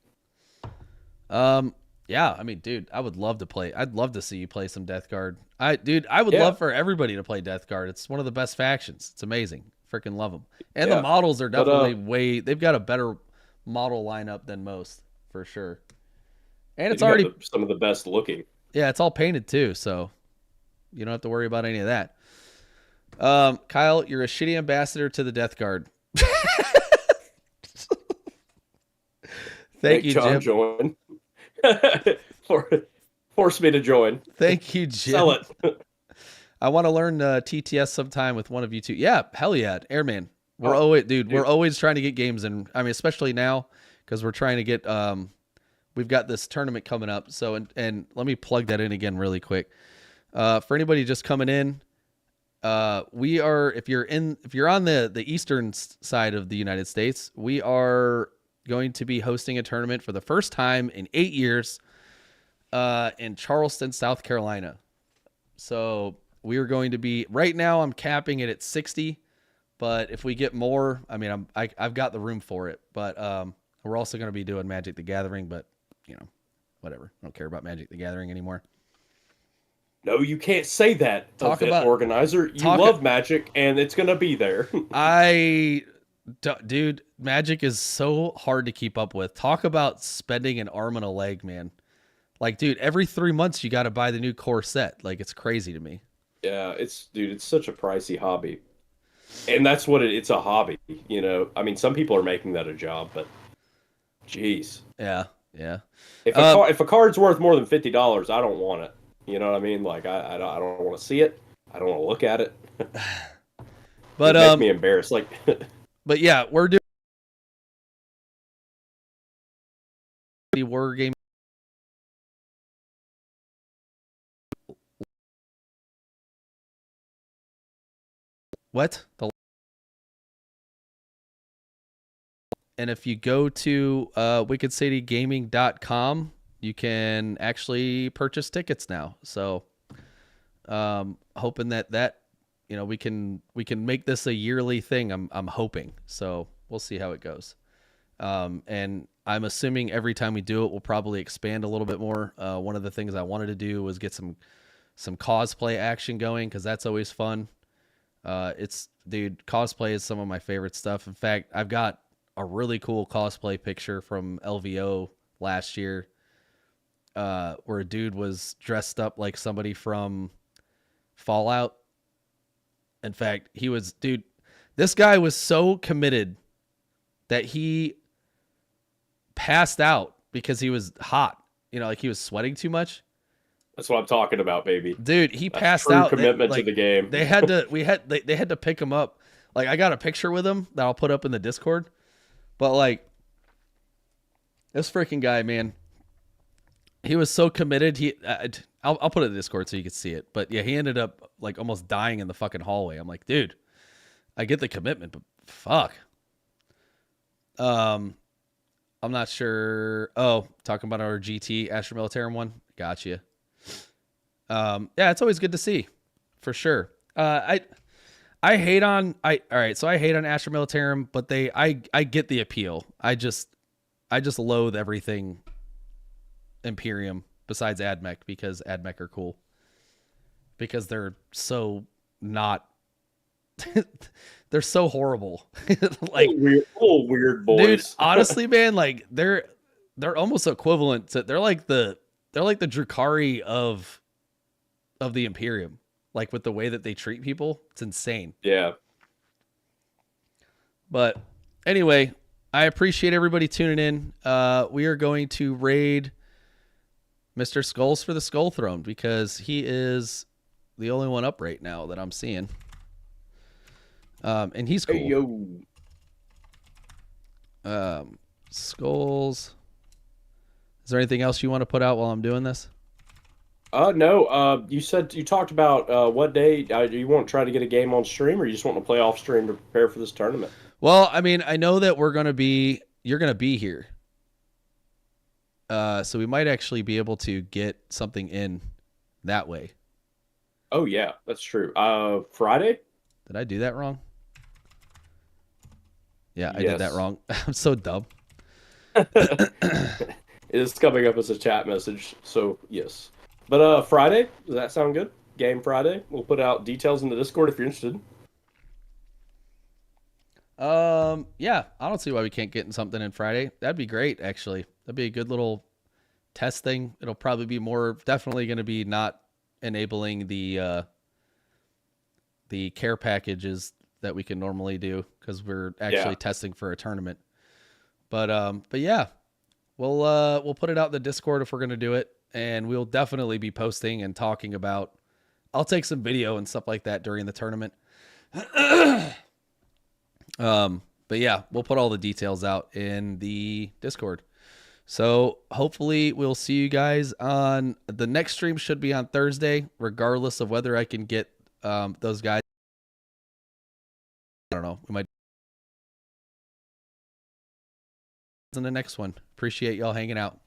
Yeah. I mean, dude, I would love to play. I'd love to see you play some Death Guard. I would Yeah. love for everybody to play Death Guard. It's one of the best factions. It's amazing. Freaking love them. And Yeah. the models are But, definitely they've got a better model lineup than most, for sure. And it's you got already, some of the best looking. yeah, it's all painted too, so you don't have to worry about any of that. Kyle, you're a shitty ambassador to the Death Guard. Thank Make you, John Jim. join. Force me to join. Thank you, Jim. Sell it. I want to learn TTS sometime with one of you two. Yeah, hell yeah, Airman. We're Oh, always, dude. we're always trying to get games in. I mean, especially now because we're trying to get. We've got this tournament coming up. So and let me plug that in again really quick. For anybody just coming in, we are if you're on the eastern side of the United States, we are going to be hosting a tournament for the first time in 8 years in Charleston, South Carolina. So we are going to be right now. I'm capping it at 60, but if we get more, I mean, I've got the room for it. But we're also going to be doing Magic the Gathering, but whatever. I don't care about Magic the Gathering anymore. No, you can't say that, Talk event about- organizer. You love Magic, and it's going to be there. Dude, Magic is so hard to keep up with. Talk about spending an arm and a leg, man. Like, dude, every 3 months you got to buy the new core set. Like, it's crazy to me. Yeah, it's such a pricey hobby. And that's what it's a hobby, I mean, some people are making that a job, but jeez. Yeah. If a card's worth more than $50, I don't want it. You know what I mean? Like I don't want to see it. I don't want to look at it. But it makes me embarrassed. Like, but yeah, we're doing the war game. What? And if you go to wickedcitygaming.com, you can actually purchase tickets now. So hoping that we can make this a yearly thing. I'm hoping. So we'll see how it goes. And I'm assuming every time we do it, we'll probably expand a little bit more. One of the things I wanted to do was get some cosplay action going, because that's always fun. Dude, cosplay is some of my favorite stuff. In fact, I've got a really cool cosplay picture from LVO last year, where a dude was dressed up like somebody from fallout. In fact, dude, this guy was so committed that he passed out because he was hot. You know, like he was sweating too much. That's what I'm talking about, baby. Dude, he That's passed true out. commitment to the game. They had to pick him up. Like I got a picture with him that I'll put up in the Discord. But like this freaking guy, man, he was so committed. I'll put it in the Discord so you can see it. But yeah, he ended up like almost dying in the fucking hallway. I'm like, dude, I get the commitment, but fuck. I'm not sure. Oh, talking about our GT Astra Militarum one. Gotcha. Yeah, it's always good to see, for sure. I hate on all right, so I hate on Astra Militarum, but I get the appeal. I just loathe everything Imperium besides AdMech because AdMech are cool. Because they're so not they're so horrible. Like weird boys. Dude, honestly, man, like they're almost equivalent to they're like the Drukhari of the Imperium. Like with the way that they treat people. It's insane. Yeah. But anyway, I appreciate everybody tuning in. We are going to raid Mr. Skulls for the Skull Throne because he is the only one up right now that I'm seeing. And he's cool. Hey, yo. Skulls. Is there anything else you want to put out while I'm doing this? No. You talked about what day do you want to try to get a game on stream, or you just want to play off stream to prepare for this tournament? Well, I mean, I know that you're gonna be here. So we might actually be able to get something in that way. Oh yeah, that's true. Friday? Did I do that wrong? Yeah, I Yes. did that wrong. I'm so dumb. It's coming up as a chat message, so yes. But Friday, does that sound good? Game Friday. We'll put out details in the Discord if you're interested. Yeah, I don't see why we can't get in something in Friday. That'd be great, actually. That'd be a good little test thing. It'll probably be definitely going to be not enabling the care packages that we can normally do because we're actually testing for a tournament. But yeah, we'll put it out in the Discord if we're going to do it, and we'll definitely be posting and talking about. I'll take some video and stuff like that during the tournament. But yeah, we'll put all the details out in the Discord. So hopefully we'll see you guys on the next stream. Should be on Thursday, regardless of whether I can get those guys. I don't know. We might in the next one. Appreciate y'all hanging out.